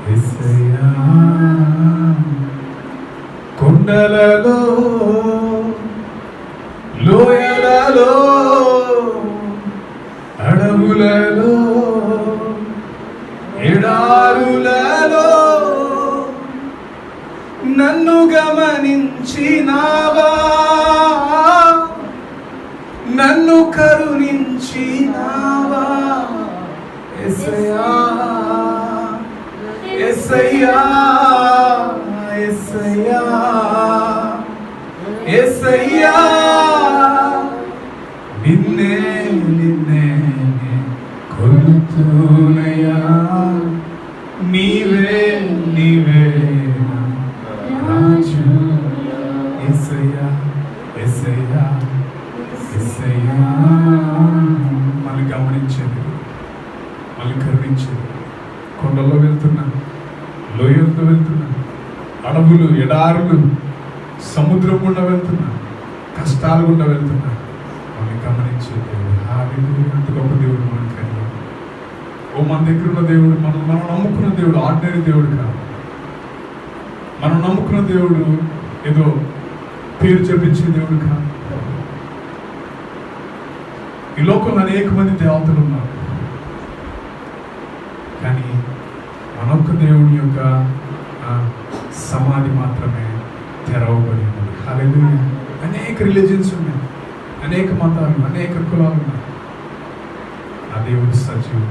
యేసయ్యా కొండలలో లోయలలో అడవులలో ఎడారులలో నన్ను గమనించినావా, నన్ను కరుణించినావా. యేసయ్యా యేసయ్యా యేసయ్యా యేసయ్యా నిన్నే నిన్నే కొలుతునయ్యా, నీవే నీవే రాజు. యేసయ్యా యేసయ్యా యేసయ్యా మళ్ళీ గమనించండి, మళ్ళీ కరుణించండి. కొండల్లో వెళ్తున్నా, లోయలతో వెళ్తున్నా, అడవులు ఎడారులు సముద్రం గుండా వెళ్తున్నా, కష్టాలు గుండా వెళ్తున్నా, మళ్ళీ గమనించే దేవుడు. అంత గొప్ప దేవుడు మనకన్నా. ఓ మన దగ్గర ఉన్న దేవుడు, మనం నమ్ముకున్న దేవుడు ఆర్డినరీ దేవుడు కాదు. మనం నమ్ముకున్న దేవుడు ఏదో పేరు చెప్పించే దేవుడు కాదు. ఈ లోకంలో అనేక మంది దేవతలు ఉన్నారు, కానీ మనొక్క దేవుని యొక్క సమాధి మాత్రమే తెరవబడి ఉంది. హల్లెలూయా. అనేక రిలీజియన్స్ ఉన్నాయి, అనేక మతాలు, అనేక కులాలు ఉన్నాయి. ఆ దేవుడు సజీవుడు.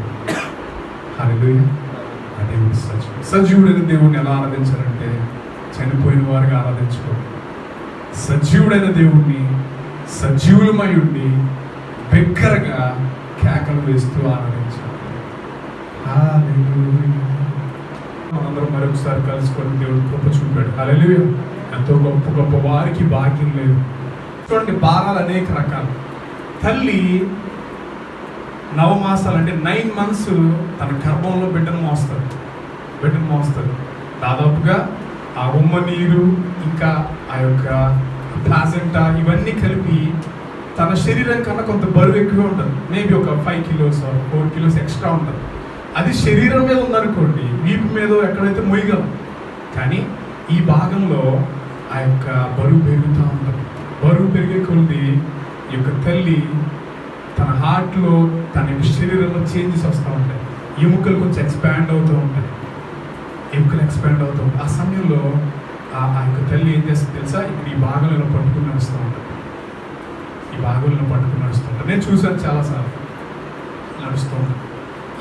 హల్లెలూయా. ఆ దేవుడు సజీవుడు. సజీవుడైన దేవుడిని ఎలా ఆరాధించాలంటే చనిపోయిన వారిగా ఆరాధించుకోవాలి. సజీవుడైన దేవుడిని సజీవులమై ఉండి బిగ్గరగా కేకలు వేస్తూ ఆరాధించాలి. హల్లెలూయా. మనందరం మరొకసారి కలుసుకొని దేవుడు కృప చూపాడు. హల్లెలూయా. ఎంతో గొప్ప గొప్ప వారికి భాగ్యం లేదు. చూడండి, భారాలు అనేక రకాలు. తల్లి 9 మాసాలు అంటే 9 months తన గర్భంలో బిడ్డను మోస్తారు. దాదాపుగా ఆ ఉమ్మ నీరు, ఇంకా ఆ యొక్క ప్లాజెంటా, ఇవన్నీ కలిపి తన శరీరం కన్నా కొంత బరువు ఎక్కువ ఉంటుంది. మేబీ ఒక 5 kilos 4 kilos ఎక్స్ట్రా ఉంటుంది. అది శరీరం మీద ఉందనుకోండి, వీపు మీద ఎక్కడైతే మొయ్యగలం. కానీ ఈ భాగంలో ఆ యొక్క బరువు పెరుగుతూ ఉంటుంది. బరువు పెరిగే కొద్ది ఈ యొక్క తల్లి తన హార్ట్లో, తన యొక్క శరీరంలో చేంజెస్ వస్తూ ఉంటాయి. ఎముకలు కొంచెం ఎక్స్పాండ్ అవుతూ ఉంటాయి. ఆ సమయంలో ఆ యొక్క తల్లి ఏం చేస్తుంది తెలుసా? ఇప్పుడు ఈ భాగంలో పట్టుకుని నడుస్తూ ఉంటుంది. నేను చూసాను చాలాసార్లు నడుస్తూ ఉంటాను.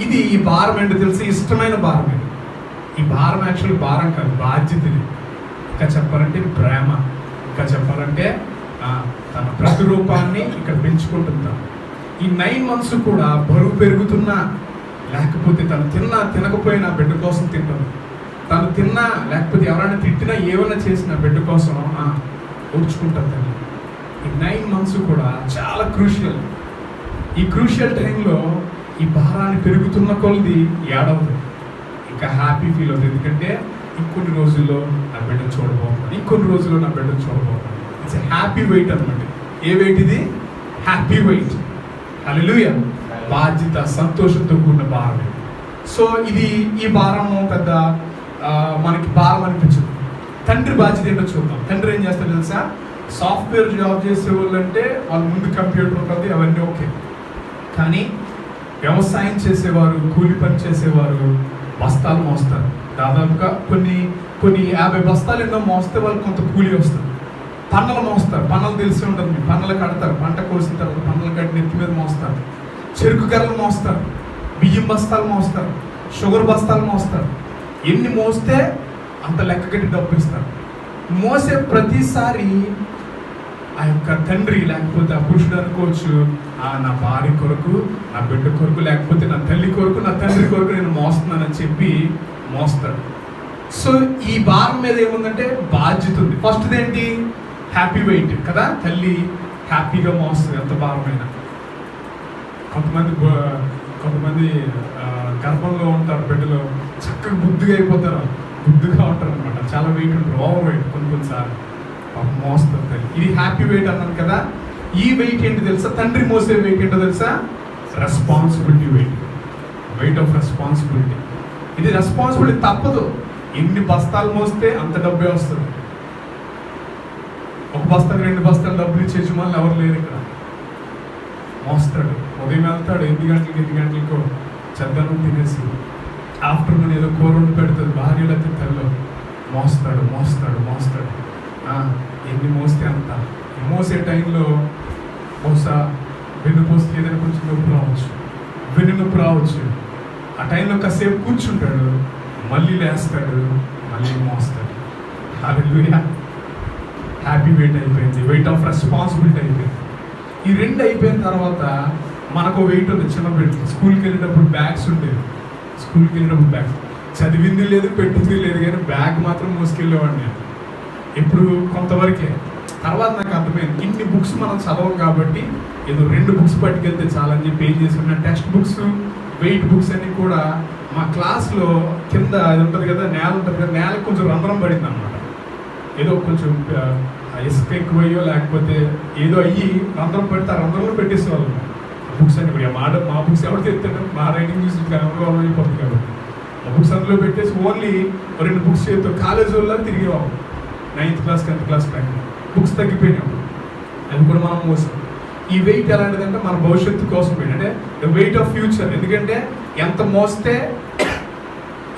ఇది ఈ భారం ఏంటో తెలిసి ఇష్టమైన భారం. ఈ భారం యాక్చువల్ భారం కాదు, బాధ్యత. ఇది ఇంకా చెప్పాలంటే ప్రేమ, ఇంకా చెప్పాలంటే తన ప్రతిరూపాన్ని ఇక్కడ పెంచుకుంటుంటాం. ఈ 9 months కూడా బరువు పెరుగుతున్నా, లేకపోతే తను తినకపోయినా బిడ్డ కోసం తింటుంది. తను తిన్నా, లేకపోతే ఎవరైనా తిట్టినా, ఏమైనా చేసినా బిడ్డ కోసం ఓర్చుకుంటుంది తల్లి. ఈ 9 months కూడా చాలా క్రూషియల్. ఈ క్రూషియల్ టైంలో ఈ భారాన్ని పెరుగుతున్న కొలది ఏడవదు, ఇంకా హ్యాపీ ఫీల్ అవుతుంది. ఎందుకంటే ఇంకొన్ని రోజుల్లో నా బిడ్డను చూడబోతున్నాను. ఇట్స్ హ్యాపీ వెయిట్ అనమాట. ఏ వెయిట్ ఇది? Happy weight. హల్లెలూయా. బాధ్యత, సంతోషంతో కూడిన భారం. సో ఈ భారము పెద్ద మనకి భారం అనిపించదు. తండ్రి బాధ్యత ఏంటో చూద్దాం. తండ్రి ఏం చేస్తాడు తెలుసా? సాఫ్ట్వేర్ జాబ్ చేసే వాళ్ళు అంటే వాళ్ళ ముందు కంప్యూటర్ ఉంటుంది, అవన్నీ ఓకే. కానీ వ్యవసాయం చేసేవారు, కూలి పని చేసేవారు బస్తాలు మోస్తారు. దాదాపుగా కొన్ని 50 బస్తాలు ఎన్నో మోస్తే వాళ్ళకి కొంత కూలి వస్తుంది. పన్నలు మోస్తారు. పన్నలు తెలిసి ఉంటుంది, పన్నలు కడతారు. పంట కోసిన తర్వాత పన్నలు కట్టి నెత్తి మీద మోస్తారు. చెరుకు గర్రలు మోస్తారు, బియ్యం బస్తాలు మోస్తారు, షుగర్ బస్తాలు మోస్తారు. ఎన్ని మోస్తే అంత లెక్క కట్టి డబ్బు ఇస్తారు. మోసే ప్రతిసారి ఆ యొక్క తండ్రి, లేకపోతే ఆ పురుషుడు అనుకోవచ్చు, నా భార్య కొరకు, నా బిడ్డ కొరకు, లేకపోతే నా తల్లి కొరకు, నా తండ్రి కొరకు నేను మోస్తున్నానని చెప్పి మోస్తాడు. సో ఈ భారం మీద ఏముందంటే బాధ్యత ఉంది. ఫస్ట్ది ఏంటి? హ్యాపీ వెయిట్ కదా. తల్లి హ్యాపీగా మోస్తుంది ఎంత భారమైనా. కొంతమంది గర్భంలో ఉంటారు, బిడ్డలో చక్కగా బుద్ధిగా అయిపోతారు, బుద్ధిగా ఉంటారు అనమాట. చాలా వెయిట్ ఉంటారు, ఓవర్ వెయిట్ కొన్నిసార్లు మోస్తారు తల్లి. ఇది హ్యాపీ వెయిట్ అన్నాను కదా. ఈ వెయిట్ ఏంటి తెలుసా? తండ్రి మోసే వెయిట్ ఏంటో తెలుసా? Responsibility wait of responsibility. ఇది రెస్పాన్సిబిలిటీ, తప్పదు. ఎన్ని బస్తాలు మోస్తే అంత డబ్బే వస్తుంది. ఒక బస్తాకి 2 బస్తాలు డబ్బులు ఇచ్చే యజమానులు ఎవరు లేరు ఇక్కడ. మోస్తాడు, ఉదయం వెళ్తాడు 8 గంటలకు చెద్దనం తినేసి, ఆఫ్టర్నూన్ ఏదో కూర వండి పెడుతుంది భార్య లేకపోతే తల్లి, మోస్తాడు. ఎన్ని మోస్తే అంత. మోసే టైంలో బహుశా వెన్నుపోస్తే ఏదైనా కొంచెం నొప్పి రావచ్చు. ఆ టైంలో కాసేపు కూర్చుంటాడు, మళ్ళీ లేస్తాడు, మళ్ళీ మోస్తాడు. హల్లెలూయా. హ్యాపీ వెయిట్ అయిపోయింది, వెయిట్ ఆఫ్ రెస్పాన్సిబిలిటీ అయిపోయింది. ఈ 2 అయిపోయిన తర్వాత మనకు వెయిట్ ఉంది. చిన్నప్పుడు స్కూల్కి వెళ్ళేటప్పుడు బ్యాగ్స్ ఉండేవి. బ్యాగ్ చదివింది లేదు, పెట్టింది లేదు, కానీ బ్యాగ్ మాత్రం మోసుకెళ్ళేవాడిని నేను. ఇప్పుడు కొంతవరకే. తర్వాత నాకు అర్థమైంది, ఇన్ని బుక్స్ మనం చదవం కాబట్టి ఏదో 2 బుక్స్ పట్టుకెళ్తే చాలని చెప్పి ఏం చేసిన టెక్స్ట్ బుక్స్, వెయిట్ బుక్స్ అన్నీ కూడా మా క్లాస్లో కింద అది ఉంటుంది కదా, నేల ఉంటుంది కదా, నేలకు కొంచెం రంధ్రం పడింది అనమాట. ఏదో కొంచెం ఇసుక ఎక్కువయ్యో లేకపోతే ఏదో అయ్యి రంధ్రం పడితే ఆ రంధ్రంలో పెట్టేసేవాళ్ళు బుక్స్ అన్ని కూడా. మా బుక్స్ ఎవరు తెస్తాడు, మా రైటింగ్ చూసి అనుభవం అయిపోతుంది కాబట్టి ఆ బుక్స్ అందులో పెట్టేసి ఓన్లీ 2 బుక్స్ చేస్తూ కాలేజ్ వల్ల తిరిగేవాళ్ళు. 9th class 10th class time books తగ్గిపోయినాము, అది కూడా మనం మోసం. ఈ వెయిట్ ఎలాంటిదంటే మన భవిష్యత్తు కోసం వెయిట్, అంటే ద వెయిట్ ఆఫ్ ఫ్యూచర్. ఎందుకంటే ఎంత మోస్తే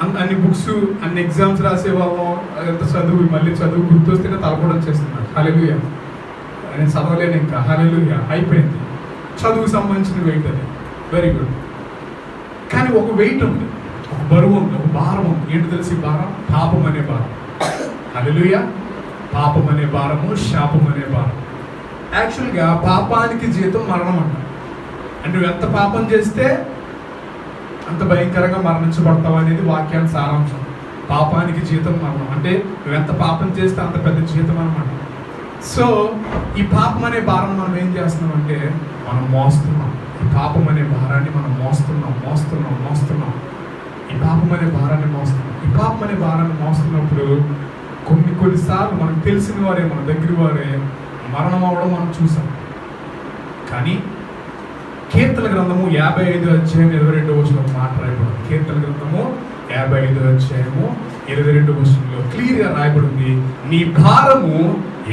అన్ని బుక్స్, అన్ని ఎగ్జామ్స్ రాసేవాళ్ళం, ఎంత మళ్ళీ చదువు గుర్తొస్తేనే తలపడం వచ్చేస్తున్నాడు. హల్లెలూయా. నేను చదవలేను ఇంకా. హల్లెలూయా. అయిపోయింది. చదువుకు సంబంధించిన వెయిట్ అది, వెరీ గుడ్. కానీ ఒక వెయిట్ ఉంది, ఒక బరువు ఉంది, ఒక భారం ఉంది. ఏంటి తెలిసి భారం? పాపం అనే భారం. హల్లెలూయా. పాపం అనే భారము, శాపం అనే భారం. యాక్చువల్గా పాపానికి జీతం మరణం అంట. అంటే నువ్వు ఎంత పాపం చేస్తే అంత భయంకరంగా మరణించబడతావు అనేది వాక్యాన్ని సారాంశం. పాపానికి జీతం మరణం అంటే నువ్వు ఎంత పాపం చేస్తే అంత పెద్ద జీతం అనమాట. సో ఈ పాపం అనే భారం మనం ఏం చేస్తున్నాం అంటే మనం మోస్తున్నాం. ఈ పాపం అనే భారాన్ని మనం మోస్తున్నాం. ఈ పాపం అనే భారాన్ని మోస్తున్నాం. ఈ పాపం అనే భారాన్ని మోస్తున్నప్పుడు కొన్నిసార్లు మనకు తెలిసిన వారే, మన దగ్గర వారే మరణం అవ్వడం మనం చూసాం. కానీ కీర్తన గ్రంథము 55 అధ్యాయం 22 వచనంలో మాట రాయబడింది. కీర్తన గ్రంథము 55 అధ్యాయము 22 వచనంలో క్లియర్గా రాయబడింది, నీ భారము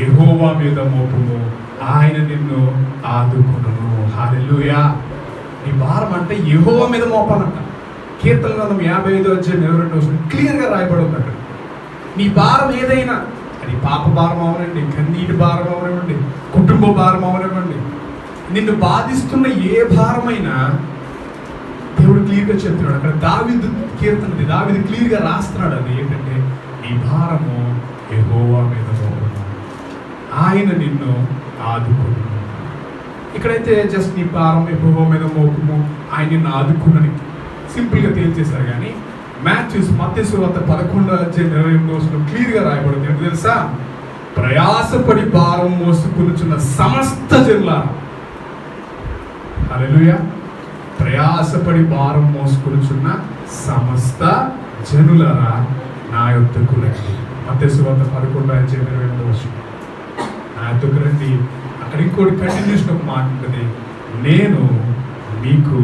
యెహోవా మీద మోపుము, ఆయన నిన్ను ఆదుకొనును. హల్లెలూయా. నీ భారం అంటే యెహోవా మీద మోపాలంట. కీర్తన గ్రంథం 55 అధ్యాయం 22 వచనం క్లియర్గా రాయబడింది అక్కడ. నీ భారం ఏదైనా, అది పాప భారం అవనండి, కన్నీటి భారం అవనివ్వండి, కుటుంబ భారం అవనివ్వండి, నిన్ను బాధిస్తున్న ఏ భారమైనా దేవుడు క్లియర్గా చెప్తున్నాడు. అక్కడ దావీదు కీర్తనది, దావీదు క్లియర్గా రాస్తున్నాడు. అది ఏంటంటే నీ భారము యెహోవా మీద మోపుము, ఆయన నిన్ను ఆదుకొను. ఇక్కడైతే జస్ట్ నీ భారం యెహోవా మీద మోపుము, ఆయన నిన్ను ఆదుకునని సింపుల్గా తేల్చేశారు. కానీ మత్తయి సువార్త 11వ అధ్యాయం 28వ వచనం క్లియర్గా రాయబడింది. ఏంటో తెలుసా? ప్రయాసపడి భారం మోసుకొనుచున్న సమస్త జనులారా. హల్లెలూయా. ప్రయాసపడి భారం మోసుకొనుచున్న సమస్త జనులారా నా యొద్దకు రండి. మత్తయి సువార్త 11వ అధ్యాయం 28వ వచనం. నా యొద్దకు రండి. అక్కడ ఇంకోటి కంటిన్యూషన్ ఒక మాట ఉంటుంది, నేను మీకు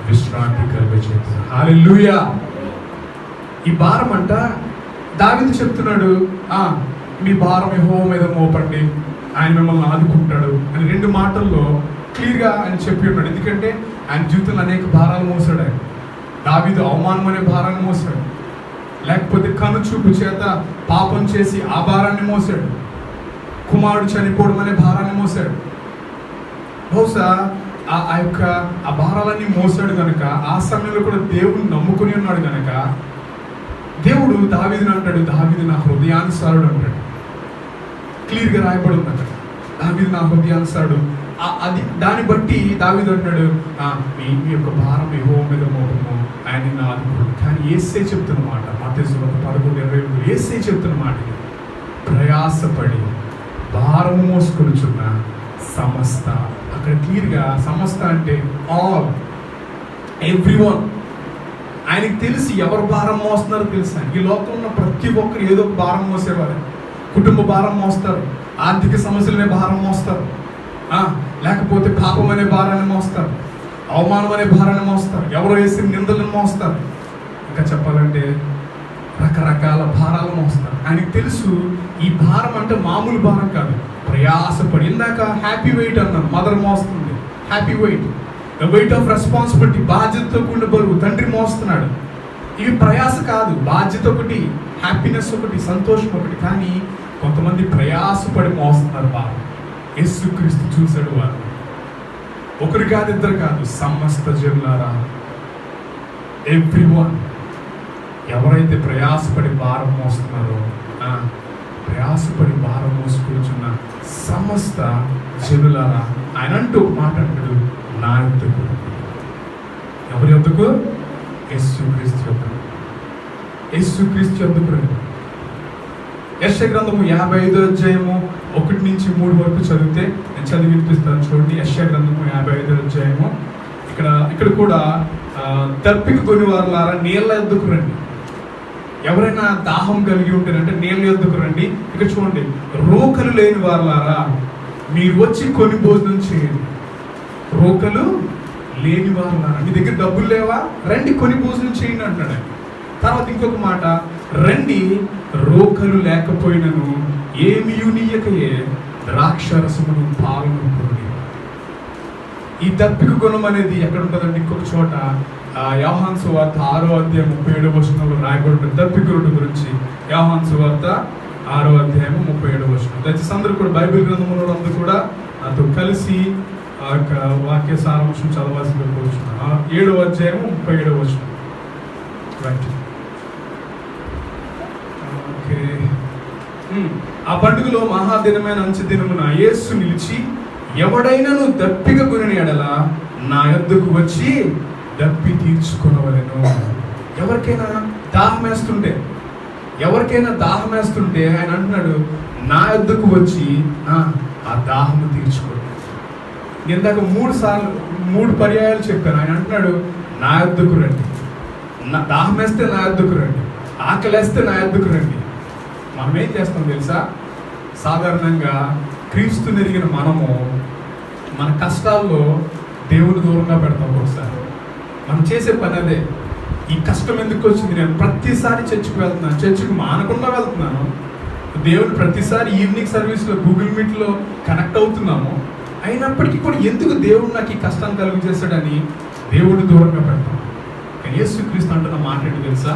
విశ్రాంతి కలుగజేస్తాను. హల్లెలూయా. ఈ భారం అంట దావీదు చెప్తున్నాడు, మీ భారం యెహోవా మీద మోపండి, ఆయన మిమ్మల్ని ఆదుకుంటాడు అని 2 మాటల్లో క్లియర్గా ఆయన చెప్పి ఉన్నాడు. ఎందుకంటే ఆయన జీవితంలో అనేక భారాలు మోసాడు. ఆయన దావీదు అవమానం అనే భారాన్ని మోసాడు, లేకపోతే కనుచూపు చేత పాపం చేసి ఆ భారాన్ని మోసాడు, కుమారుడు చనిపోవడం అనే భారాన్ని మోసాడు. బహుశా ఆ భారాలన్నీ మోసాడు కనుక ఆ సమయంలో కూడా దేవుడిని నమ్ముకుని ఉన్నాడు కనుక దేవుడు దావీదుని అంటాడు, దావీదు నా హృదయానుసారుడు అంటాడు. క్లియర్గా రాయబడి ఉంది అక్కడ, దావీదు నా హృదయానుసారుడు. అది దాన్ని బట్టి దావీదు అంటాడు, మీ యొక్క భారం యెహోవా మీద మోపము, ఆయన నిన్ను ఆదుకోడు. కానీ యేసే చెప్తున్న మాట, మత్తయి సువార్త 11:28 యేసే చెప్తున్న మాట, ప్రయాసపడి భారము మోసుకొనుచున్న సమస్త. అక్కడ క్లియర్గా సమస్త అంటే ఆల్, ఎవ్రీవన్. ఆయనకి తెలిసి ఎవరు భారం మోస్తున్నారో తెలుసు. ఈ లోకంలో ఉన్న ప్రతి ఒక్కరు ఏదో ఒక భారం మోసేవారు. కుటుంబ భారం మోస్తారు, ఆర్థిక సమస్యలనే భారం మోస్తారు, లేకపోతే పాపం అనే భారాన్ని మోస్తారు, అవమానం అనే భారాన్ని మోస్తారు, ఎవరో వేసిన నిందలను మోస్తారు. ఇంకా చెప్పాలంటే రకరకాల భారాలు మోస్తారు. ఆయనకు తెలుసు ఈ భారం అంటే మామూలు భారం కాదు, ప్రయాసపడి. ఇందాక హ్యాపీ వెయిట్ అన్నాను, మదర్ మోస్తుంది, happy weight, the weight of responsibility, బాధ్యతతో కూడిన బరువు తండ్రి మోస్తున్నాడు. ఇవి ప్రయాస కాదు, బాధ్యత ఒకటి, హ్యాపీనెస్ ఒకటి, సంతోషం ఒకటి. కానీ కొంతమంది ప్రయాసపడి మోస్తున్నారు భారం. యేసుక్రీస్తు చూశాడు వారు. ఒకరు కాదు, ఇద్దరు కాదు, సమస్త జనులారా, ఎవ్రీవన్. ఎవరైతే ప్రయాసపడి భారం మోస్తున్నారో, ప్రయాసపడి భారం మోసుకుంటున్న సమస్త జనులారా, ఆయన అంటూ మాట్లాడాడు, నా యొద్దకు. ఎవరి యొద్దకు? యేసుక్రీస్తు యొద్దకు. యేసుక్రీస్తు యొద్దకు రండి. యెషయా గ్రంథము 55వ అధ్యాయము 1 నుంచి 3 వరకు చదివితే నేను చదివి వినిపిస్తాను. చూడండి, యెషయా గ్రంథము 55వ అధ్యాయము. ఇక్కడ కూడా దప్పిక కొని వారులారా, నీళ్ళ యొద్దకు రండి. ఎవరైనా దాహం కలిగి ఉంటేనంటే నీళ్ళ యొద్దకు రండి. ఇక చూడండి, రోకలు లేని వారులారా, మీరు వచ్చి కొని భోజనం చేయండి. రోకలు లేని వారులారా, మీ దగ్గర డబ్బులు లేవా, రండి కొని భోజనం చేయండి అంటున్నాడు. తర్వాత ఇంకొక మాట, రండి రోకలు లేకపోయినను ఏమీ నీయకయే ద్రాక్షరసమును పాలను కొనుడి. ఈ దప్పిక గుణం అనేది ఎక్కడ ఉంటుందంటే ఇంకొక చోట యోహాను సువార్త 6వ అధ్యాయం 37వ వచనంలో రాయబడి ఉంటుంది. దప్పికురుడు గురించి యోహాను సువార్త 6వ అధ్యాయం 37వ వచనం. దయచేసి అందరూ కూడా బైబిల్ గ్రంథంలో అందరూ కూడా నాతో కలిసి ఆ యొక్క వాక్య సారాంశం చదవాల్సిందిగా కోరుచున్నాను. 7వ అధ్యాయం 37వ వచనం. రైట్. ఓకే. ఆ పండుగలో మహాదినమైన అంచె దినమున యేసు నిలిచి, ఎవడైనను దప్పిక కొనిన ఎడల నా యొద్దకు వచ్చి దప్పి తీర్చుకొనవలెను. ఎవరికైనా దాహం వేస్తుంటే ఆయన అంటున్నాడు, నా యొద్దకు వచ్చి ఆ దాహము తీర్చుకో. ఇందాక 3 పర్యాయాలు చెప్పాను. ఆయన అంటున్నాడు, నా యొద్దకు రండి. దాహం వేస్తే నా యొద్దకు రండి, ఆకలి వేస్తే నా యొద్దకు రండి. మనం ఏం చేస్తాం తెలుసా? సాధారణంగా క్రీస్తు నెరిగిన మనము మన కష్టాల్లో దేవుని దూరంగా పెడతాం. ఒకసారి మనం చేసే పని అదే. ఈ కష్టం ఎందుకు వచ్చింది? నేను ప్రతిసారి చర్చికి వెళ్తున్నాను, చర్చికి మానకుండా వెళ్తున్నాను. దేవుడు ప్రతిసారి ఈవినింగ్ సర్వీస్లో గూగుల్ మీట్లో కనెక్ట్ అవుతున్నాము. అయినప్పటికీ కూడా ఎందుకు దేవుడు నాకు ఈ కష్టాన్ని కలుగు చేశాడని దేవుడు దూరంగా పెడతాం. కానీ యేసుక్రీస్తు అంటున్న మాట ఏంటి తెలుసా?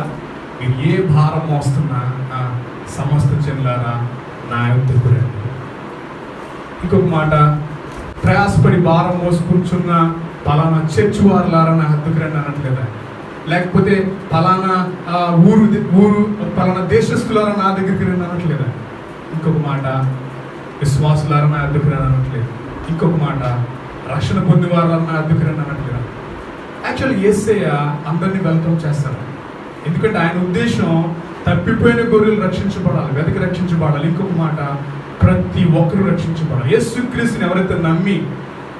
మీరు ఏ భారం మోస్తున్నా సమస్త జనులారా నా యొద్దకు రండి. ఇంకొక మాట, ప్రయాసపడి భారం మోసుకుంటున్న పలానా చర్చ్ వారులారా నా యొద్దకు రండి అనట్లేదా? లేకపోతే పలానా ఊరు పలానా దేశస్తులారా నా దగ్గరికి రండి అనట్లేదా? ఇంకొక మాట, విశ్వాసులారా నా యొద్దకు రండి అనట్లేదు. ఇంకొక మాట, రక్షణ పొంది వారులారా నా యొద్దకు రండి అనట్లేదా? యాక్చువల్లీ యేసయ్య అందరినీ వెల్కమ్ చేస్తారు. ఎందుకంటే ఆయన ఉద్దేశం తప్పిపోయిన గొర్రెలు రక్షించబడాలి, వెతికి రక్షించబడాలి. ఇంకొక మాట, ప్రతి ఒక్కరు రక్షించబడాలి. యేసుక్రీస్తుని ఎవరైతే నమ్మి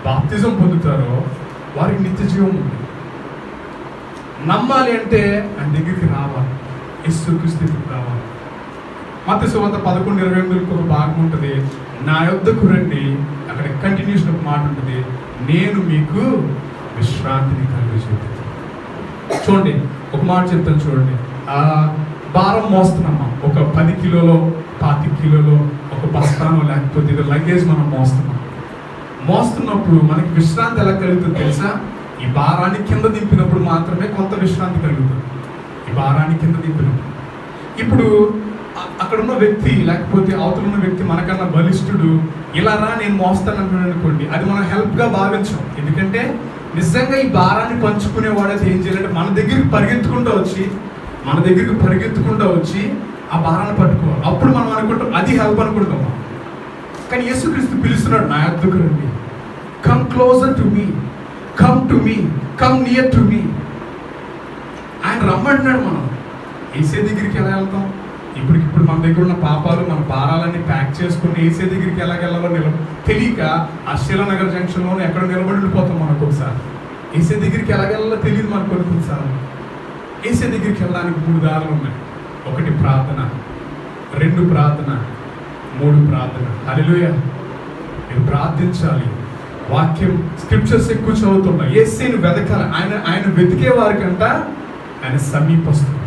బాప్తిజం పొందుతారో వారికి నిత్య జీవం ఉంది. నమ్మాలి అంటే ఆయన దగ్గరికి రావాలి, యేసుక్రీస్తు దగ్గరికి రావాలి. మత్తయి సువార్త 11:28 ఒక భాగం ఉంటుంది, నా యొద్దకు రండి. అక్కడ కంటిన్యూషన్ ఒక మాట ఉంటుంది, నేను మీకు విశ్రాంతిని కలుగజేస్తాను. చూడండి, ఒక మాట చెప్తాను చూడండి. భారం మోస్తున్నామా, ఒక 10 కిలోలో 25 కిలోలో ఒక బస్తానో లేకపోతే ఇది లగేజ్ మనం మోస్తున్నప్పుడు మనకి విశ్రాంతి ఎలా కలుగుతుంది తెలుసా? ఈ భారాన్ని కింద దింపినప్పుడు మాత్రమే కొంత విశ్రాంతి కలుగుతుంది. ఈ భారాన్ని కింద దింపినప్పుడు. ఇప్పుడు అక్కడ ఉన్న వ్యక్తి లేకపోతే అవతల ఉన్న వ్యక్తి మనకన్నా బలిష్ఠుడు, ఇలా రా నేను మోస్తాను అంటున్నాడు అనుకోండి, అది మనం హెల్ప్గా భావించాం. ఎందుకంటే నిజంగా ఈ భారాన్ని పంచుకునేవాడైతే ఏం చేయాలంటే మన దగ్గరికి పరిగెత్తుకుంటూ వచ్చి ఆ భారాన్ని పట్టుకోవాలి. అప్పుడు మనం అనుకుంటాం అది హెల్ప్ అనుకుంటాం. కానీ యేసుక్రీస్తు పిలుస్తున్నాడు, నా యొద్దకు రండి. Come closer to me, come near to me. ఆయన రమ్మంటున్నాడు. మనం ఏసే దగ్గరికి ఎలా వెళ్తాం? ఇప్పుడు మన దగ్గర ఉన్న పాపాలు, మన భారాలన్నీ ప్యాక్ చేసుకుని ఏసే దగ్గరికి ఎలాగెళ్ళాలో తెలియక ఆ శీలనగర్ జంక్షన్లోనే ఎక్కడ నిలబడి ఉండిపోతాం. మనకు ఒకసారి ఏసే దగ్గరికి ఎలాగెళ్ళాలో తెలియదు మనకు కొన్నిసార్లు. ఏసే దగ్గరికి వెళ్ళడానికి 3 దారులు ఉన్నాయి. 1 ప్రార్థన, 2 ప్రార్థన, 3 ప్రార్థన. హల్లెలూయా. మీరు ప్రార్థించాలి. వాక్యం స్క్రిప్చర్స్ ఎక్కువ చదువుతుంటాం. యేసుని వెతకాలి. ఆయన వెతికే వారికంట ఆయన సమీపస్తుడు.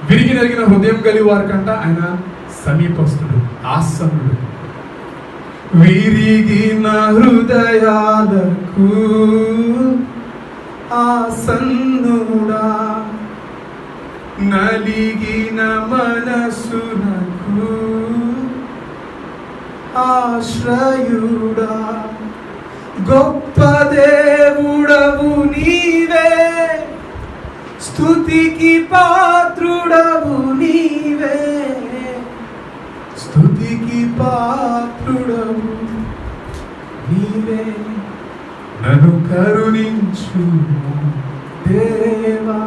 విరిగి నలిగిన హృదయం కలిగి వారికంట ఆయన సమీపస్తుడు, ఆసన్నుడు. విరిగిన హృదయాలకు ఆసన్నుడా, నలిగిన మనసునకు ఆశ్రయుడా. గొప్ప దేవుడవు నీవే, స్తుతికి పాత్రుడవు నీవే, స్తుతికి పాత్రుడవు నీవే. నన్ను కరుణించు దేవా.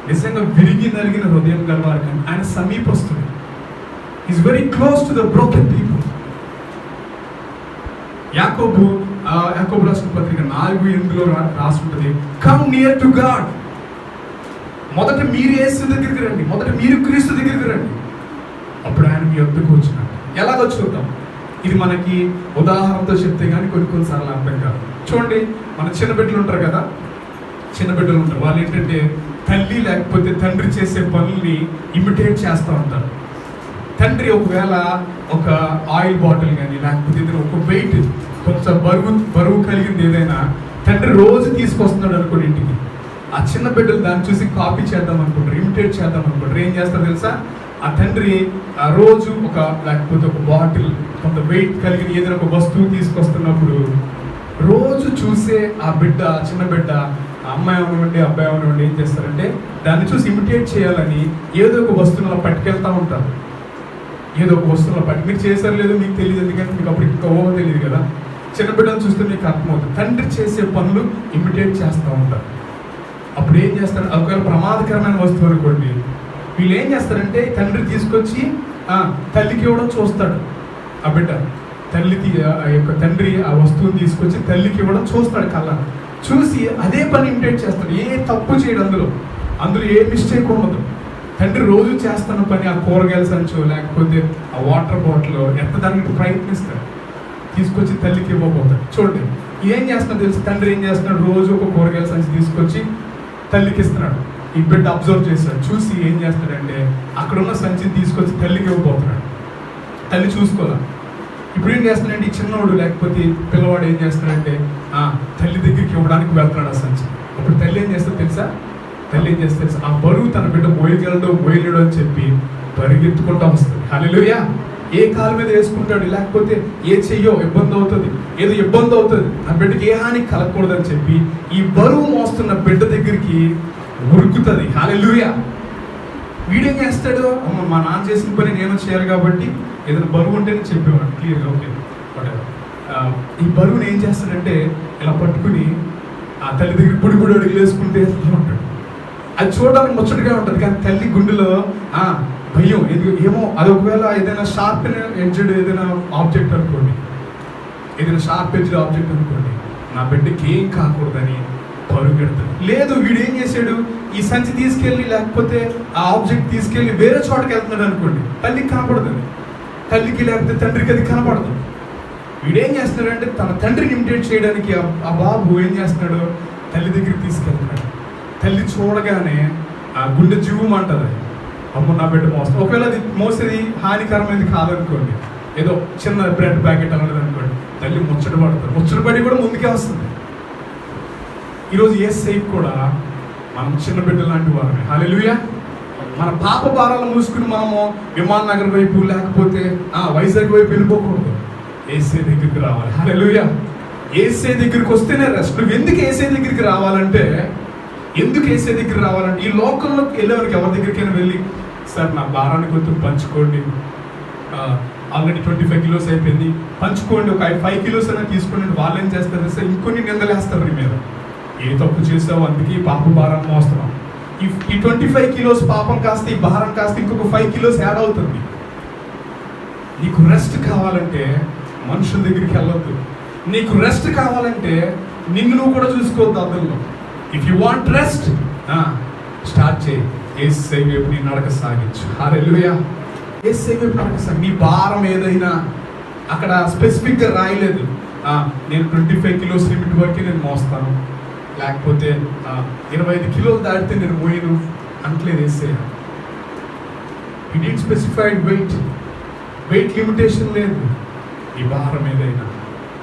నిజంగా విరిగి నలిగిన హృదయం గలవారు కానీ ఆయన సమీపస్తుడు. Is very close to the broken people. యాకోబు రాసిన పత్రిక 4:8 రాసి ఉంటుంది, కమ్ నియర్ టు గాడ్. మొదట మీరు యేసు దగ్గరికి రండి, మొదట మీరు క్రీస్తు దగ్గరికి రండి, అప్పుడు ఆయన మీ వద్దకు వచ్చినాడు. ఎలాగో చూద్దాం. ఇది మనకి ఉదాహరణతో చెప్తే కానీ కొన్నిసార్లు అర్థం కాదు. చూడండి, మన చిన్న బిడ్డలు ఉంటారు కదా, చిన్న బిడ్డలు ఉంటారు. వాళ్ళు ఏంటంటే తల్లి లేకపోతే తండ్రి చేసే పనుల్ని ఇమిటేట్ చేస్తూ ఉంటారు. తండ్రి ఒకవేళ ఒక ఆయిల్ బాటిల్ కానీ లేకపోతే ఏదైనా ఒక వెయిట్ కొంచెం బరువు కలిగింది ఏదైనా తండ్రి రోజు తీసుకొస్తున్నాడు అనుకోండి ఇంటికి, ఆ చిన్న బిడ్డలు దాన్ని చూసి కాపీ చేద్దాం అనుకుంటారు, ఇమిటేట్ చేద్దాం అనుకుంటారు. ఏం చేస్తారు తెలుసా? ఆ తండ్రి ఆ రోజు లేకపోతే ఒక బాటిల్ కొంత వెయిట్ కలిగిన ఏదైనా ఒక వస్తువు తీసుకొస్తున్నప్పుడు రోజు చూసే ఆ బిడ్డ, చిన్న బిడ్డ, అమ్మాయి అవనివ్వండి అబ్బాయి అవనివ్వండి, ఏం చేస్తారంటే దాన్ని చూసి ఇమిటేట్ చేయాలని ఏదో ఒక వస్తువులో పట్టుకెళ్తూ ఉంటారు. ఏదో ఒక వస్తువులో మీరు చేశారు లేదు మీకు తెలియదు, ఎందుకంటే మీకు అప్పుడు ఇంకా ఓవో తెలియదు కదా. చిన్న బిడ్డను చూస్తే మీకు అర్థమవుతుంది. తండ్రి చేసే పనులు ఇమిటేట్ చేస్తూ ఉంటారు. అప్పుడు ఏం చేస్తారు? ఒకవేళ ప్రమాదకరమైన వస్తువు అనుకోండి, వీళ్ళు ఏం చేస్తారంటే తండ్రి తీసుకొచ్చి తల్లికి ఇవ్వడం చూస్తాడు. ఆ బిడ్డ తల్లికి తండ్రి ఆ వస్తువుని తీసుకొచ్చి తల్లికి ఇవ్వడం చూస్తాడు. కళ్ళ చూసి అదే పని ఇమిటేట్ చేస్తాడు. ఏ తప్పు చేయడు, అందులో ఏ మిస్టేక్ ఉండదు. తండ్రి రోజు చేస్తున్న పని, ఆ కూరగాయల సంచో లేకపోతే ఆ వాటర్ బాటిల్ ఎత్తడానికి ప్రయత్నిస్తాడు, తీసుకొచ్చి తల్లికి ఇవ్వబోతాడు. చూడండి ఏం చేస్తున్నాడు తెలుసు? తండ్రి ఏం చేస్తున్నాడు? రోజు ఒక కూరగాయల సంచి తీసుకొచ్చి తల్లికి ఇస్తున్నాడు. ఈ బిడ్డ అబ్జర్వ్ చేస్తాడు. చూసి ఏం చేస్తాడంటే అక్కడున్న సంచిని తీసుకొచ్చి తల్లికి ఇవ్వబోతున్నాడు. తల్లి చూసుకోవాలి. ఇప్పుడు ఏం చేస్తున్నాడంటే ఈ చిన్నవాడు లేకపోతే పిల్లవాడు ఏం చేస్తున్నాడంటే తల్లి దగ్గరికి ఇవ్వడానికి వెళ్తున్నాడు ఆ సంచి. అప్పుడు తల్లి ఏం చేస్తుంది తెలుసా? ఆ బరువు తన బిడ్డ మోయలేడు అని చెప్పి పరిగెత్తుకుంటూ వస్తుంది. హల్లెలూయా. ఏ కాలు మీద వేసుకుంటాడు, లేకపోతే ఏ చెయ్యో ఇబ్బంది అవుతుంది, ఏదో ఇబ్బంది అవుతుంది, నా బిడ్డకి ఏ హాని కలగకూడదని చెప్పి ఈ బరువు మోస్తున్న బిడ్డ దగ్గరికి ఉరుకుతుంది. హల్లెలూయా. వీడేం చేస్తాడు? మా నాన్న చేసిన పని నేను చేయాలి కాబట్టి ఏదైనా బరువు ఉంటేనే చెప్పేవాడు క్లియర్గా. ఓకే ఈ బరువుని ఏం చేస్తాడంటే ఇలా పట్టుకుని ఆ తల్లి దగ్గర పొడి అడుగులు వేసుకుంటే ఉంటాడు. అది చూడడానికి ముచ్చటగా ఉంటుంది, కానీ తల్లి గుండెలో భయం. ఏమో అది ఒకవేళ ఏదైనా షార్ప్ ఎడ్జ్డ్ ఏదైనా ఆబ్జెక్ట్ అనుకోండి, నా బిడ్డకి ఏం కాకూడదని పరుగెడతాడు. లేదు, వీడు ఏం చేశాడు? ఈ సంచి తీసుకెళ్ళి లేకపోతే ఆ ఆబ్జెక్ట్ తీసుకెళ్ళి వేరే చోటకి వెళ్తున్నాడు అనుకోండి, తల్లికి కనపడదు, తల్లికి లేకపోతే తండ్రికి అది కనపడదు. వీడేం చేస్తున్నాడంటే తన తండ్రిని ఇమిటేట్ చేయడానికి ఆ బాబు ఏం చేస్తున్నాడు? తల్లి దగ్గరికి తీసుకెళ్తున్నాడు. తల్లి చూడగానే ఆ గుండె జీవమంటది, అమ్మ నా బిడ్డ మోస్తుంది. ఒకవేళ అది మోసేది హానికరమైనది కాదనుకోండి, ఏదో చిన్న బ్రెడ్ ప్యాకెట్ అన్నది అనుకోండి, తల్లి ముచ్చటపడి కూడా ముందుకే వస్తుంది. ఈరోజు యేసయ్యకి కూడా మనం చిన్న బిడ్డలు లాంటి వారమే. హల్లెలూయా. మన పాప భారాలు మూసుకుని మనము విమాన్ నగర్ వైపు లేకపోతే వైజాగ్ వైపు వెళ్ళిపోకూడదు. యేసయ్య దగ్గరికి రావాలి. హల్లెలూయా. యేసయ్య దగ్గరికి వస్తేనే రెస్ట్. నువ్వు ఎందుకు యేసయ్య దగ్గరికి రావాలంటే ఈ లోకంలోకి వెళ్ళేవారికి ఎవరి దగ్గరికైనా వెళ్ళి, సార్ నా భారాన్ని కొంచెం పంచుకోండి, ఆల్రెడీ 25 kilos అయిపోయింది, పంచుకోండి, ఒక 5 kilos అయినా తీసుకోండి. వాళ్ళు ఏం చేస్తారు సార్? ఇంకొన్ని నిందలేస్తారు నీ మీద. ఏ తప్పు చేసావు, అందుకే ఈ పాప భారాన్ని మోస్తున్నాం. ఈ 25 kilos పాపం కాస్త ఈ భారం కాస్త ఇంకొక 5 kilos యాడ్ అవుతుంది. నీకు రెస్ట్ కావాలంటే మనుషుల దగ్గరికి వెళ్ళొద్దు. నీకు రెస్ట్ కావాలంటే నిన్ను నువ్వు కూడా చూసుకోవద్దు అర్థంలో. If you want rest start చేయి. యేసయ్య వైపు నీ నడక సాగించు. హల్లెలూయా. యేసయ్య వైపు నడక సాగి. నీ భారం ఏదైనా అక్కడ స్పెసిఫిక్గా రాయలేదు, నేను 25 kilos లిమిట్ వరకే నేను మోస్తాను, లేకపోతే 25 kilos దాటితే నేను మోయను అంటలేదు యేసయ్య. He did specified weight limitation లేదు. ఈ భారం ఏదైనా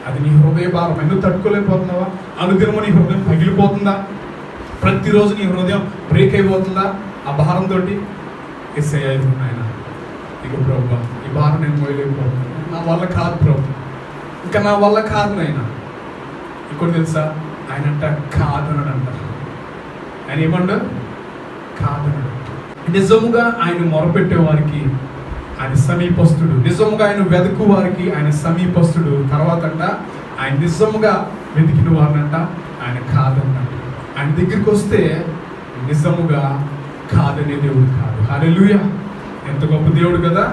అది నీ హృదయ భారం. ఎందుకు తట్టుకోలేకపోతున్నావా? అనుదినము నీ హృదయం పగిలిపోతుందా? ప్రతిరోజు నీ హృదయం బ్రేక్ అయిపోతుందా ఆ భారంతో? యేసయ్య ఆయన ఇక ప్రభువా ఈ భారం నేను మోయలేకపోతున్నాను, నా వల్ల కాదు ప్రభు, ఇంకా నా వల్ల కాదు నాయనా. ఇంకోటి తెలుసా, ఆయన అంట కాదనడు అంట. ఆయన ఏమంటారు? కాదనడు. నిజముగా ఆయన మొరపెట్టే వారికి ఆయన సమీపస్తుడు, నిజముగా ఆయన వెతుకు వారికి ఆయన సమీపస్తుడు. తర్వాత అంట ఆయన నిజముగా వెతికిన వారినంట ఆయన కాదన్నట్టు. ఆయన దగ్గరికి వస్తే నిజముగా కాదనే దేవుడు కాదు. హల్లెలూయా! ఎంత గొప్ప దేవుడు కదా.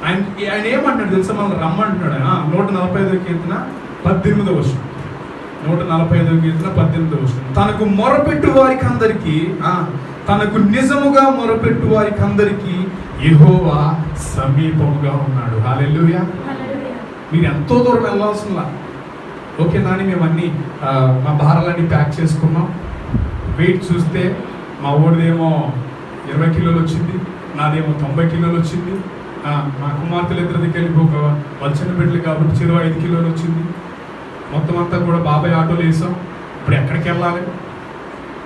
ఆయన ఏమంటాడు తెలుసా? మనం రమ్మంటున్నాడు. 145వ కీర్తన 18వ వచనం. 145వ కీర్తన 18వ వచనం. తనకు మొరపెట్టు వారికి అందరికీ, తనకు నిజముగా మొరపెట్టు వారికి అందరికీ యెహోవా సమీపముగా ఉన్నాడు. హల్లెలూయా! మీరు ఎంతో దూరం వెళ్ళాల్సిందా. ఓకే నాని, మేము అన్నీ మా భారాలన్నీ ప్యాక్ చేసుకున్నాం. వెయిట్ చూస్తే మా ఓడిదేమో 20 కిలోలు వచ్చింది, నాదేమో 90 కిలోలు వచ్చింది. మా కుమార్తెలు ఇద్దరి దగ్గరికి ఒక వచ్చిన బిడ్డలు కాబట్టి 25 కిలోలు వచ్చింది. మొత్తం అంతా కూడా బాబాయ్ ఆటోలు వేసాం. ఇప్పుడు ఎక్కడికి వెళ్ళాలి?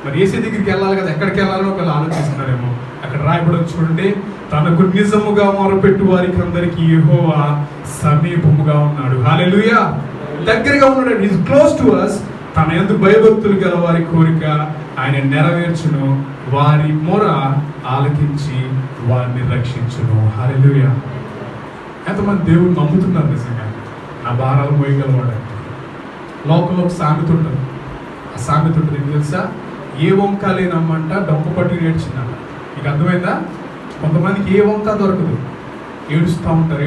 మరి ఏసీ దగ్గరికి వెళ్ళాలి కదా, ఎక్కడికి వెళ్ళాలని ఒకవేళ ఆలోచిస్తున్నారేమో. అక్కడ రాయబడి చూడండి, తనకు నిజముగా మొరపెట్టు వారికి అందరికీ యెహోవా సమీపముగా ఉన్నాడు. హల్లెలూయా! దగ్గరగా ఉన్నాడు. Is close to us. తన యందు భయభక్తులు గల వారి కోరిక ఆయన నెరవేర్చును, వారి మొర ఆలకించి వారిని రక్షించును. హల్లెలూయా! ఎంతమంది దేవుడు నమ్ముతున్నారు నిజంగా? నా భారాలు మోయగలవాడు. లోకంలో ఒక సామెత ఉంటుంది. ఆ సామెత ఉంటుంది ఏం తెలుసా? ఏ వంక లేనమ్మంట డొంక పట్టి ఏడ్చిందంట. నీకు అర్థమైందా? కొంతమందికి ఏ వంక దొరకదు, ఏడుస్తూ ఉంటారు.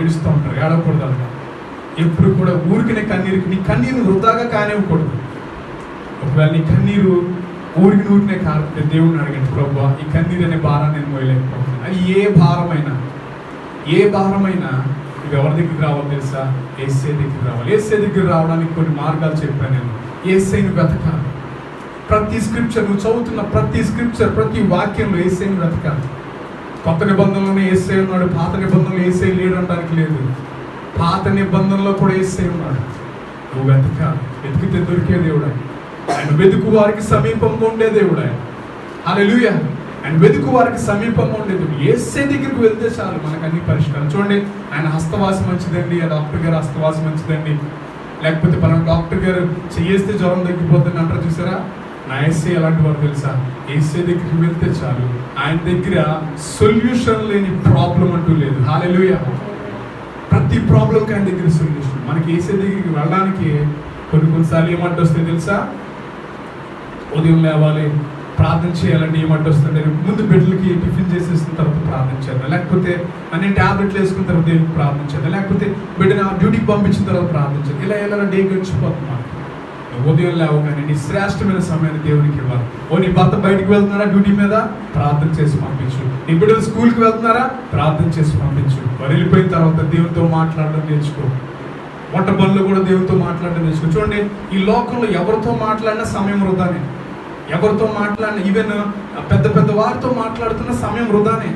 ఏడకూడదు అంట. ఎప్పుడు కూడా ఊరికినే కన్నీరుకి, నీ కన్నీరు వృధాగా కానివ్వకూడదు. ఒకవేళ నీ కన్నీరు ఊరికినే కాకపోతే దేవుడిని అడగండి, ప్రభువా ఈ కన్నీరు అనే భారాన్ని నేను మోయలేకపోతున్నాను. అది ఏ భారమైనా నువ్వు ఎవరి దగ్గరికి రావాలి తెలుసా? యేసయ్య దగ్గరికి రావాలి. యేసయ్య దగ్గర రావడానికి కొన్ని మార్గాలు చెప్పాను నేను. యేసయ్యను వెతకాలి. ప్రతి స్క్రిప్చర్, నువ్వు చదువుతున్న ప్రతి స్క్రిప్చర్, ప్రతి వాక్యంలో యేసయ్యను వెతకాలి. కొత్త నిబంధనలోనే యేసయ్య ఉన్నాడు, పాత నిబంధనలో యేసయ్య లేడు అనడానికి లేదు. పాత నిబంధనలో కూడా యేసయ్య ఉన్నాడు. నువ్వు వెతకాలి. వెతికితే దొరికే దేవుడు ఆయన. ఆయన వెతుకు వారికి సమీపంగా ఉండే దేవుడు ఆయన. హల్లెలూయా! ఆయన వెతుకు వారికి సమీపంగా ఉండే దేవుడు. యేసయ్య దగ్గరికి వెళ్తే చాలు మనకు అన్ని పరిష్కారం. చూడండి, ఆయన హస్తవాసి మంచిదండి, ఆ డాక్టర్ గారు హస్తవాసి మంచిదండి, లేకపోతే పలానా డాక్టర్ గారు చేస్తే జ్వరం తగ్గిపోతుంది అంటారు చూసారా? నా యేసయ్య ఎలాంటి వారు తెలుసా? యేసయ్య దగ్గరికి వెళ్తే చాలు. ఆయన దగ్గర సొల్యూషన్ లేని ప్రాబ్లం అంటూ లేదు. హల్లెలూయా! ప్రతి ప్రాబ్లంకి ఆయన దగ్గర సొల్యూషన్. మనకి యేసయ్య దగ్గరికి వెళ్ళడానికి కొన్నిసార్లు ఏమంటూ వస్తాయి తెలుసా? ఉదయం లేవాలి, ప్రార్థన చేయాలంటే ఏమంటూ వస్తుంది? ముందు బిడ్డలకి టిఫిన్ చేసేసిన తర్వాత ప్రార్థన చేద్దాం, లేకపోతే నేను ట్యాబ్లెట్లు వేసుకున్న తర్వాత దేవునికి ప్రార్థన చేద్దాం, లేకపోతే బిడ్డని డ్యూటీకి పంపించిన తర్వాత ప్రార్థన చేద్దాం. ఇలా డే గడిచిపోతుంది. ఉదయం లేవగానే నీ శ్రేష్టమైన సమయాన్ని దేవునికి ఇవ్వాలి. నీ భర్త బయటికి వెళ్తున్నారా డ్యూటీ మీద, ప్రార్థన చేసి పంపించు. నీ బిడ్డలు స్కూల్కి వెళ్తున్నారా, ప్రార్థన చేసి పంపించు. వారు వెళ్ళిపోయిన తర్వాత దేవునితో మాట్లాడడం నేర్చుకో. వంట పనులు కూడా దేవునితో మాట్లాడడం నేర్చుకో. చూడండి, ఈ లోకంలో ఎవరితో మాట్లాడినా సమయం వృధానే. ఎవరితో మాట్లాడినా, ఈవెన్ పెద్ద వారితో మాట్లాడుతున్న సమయం వృధానే.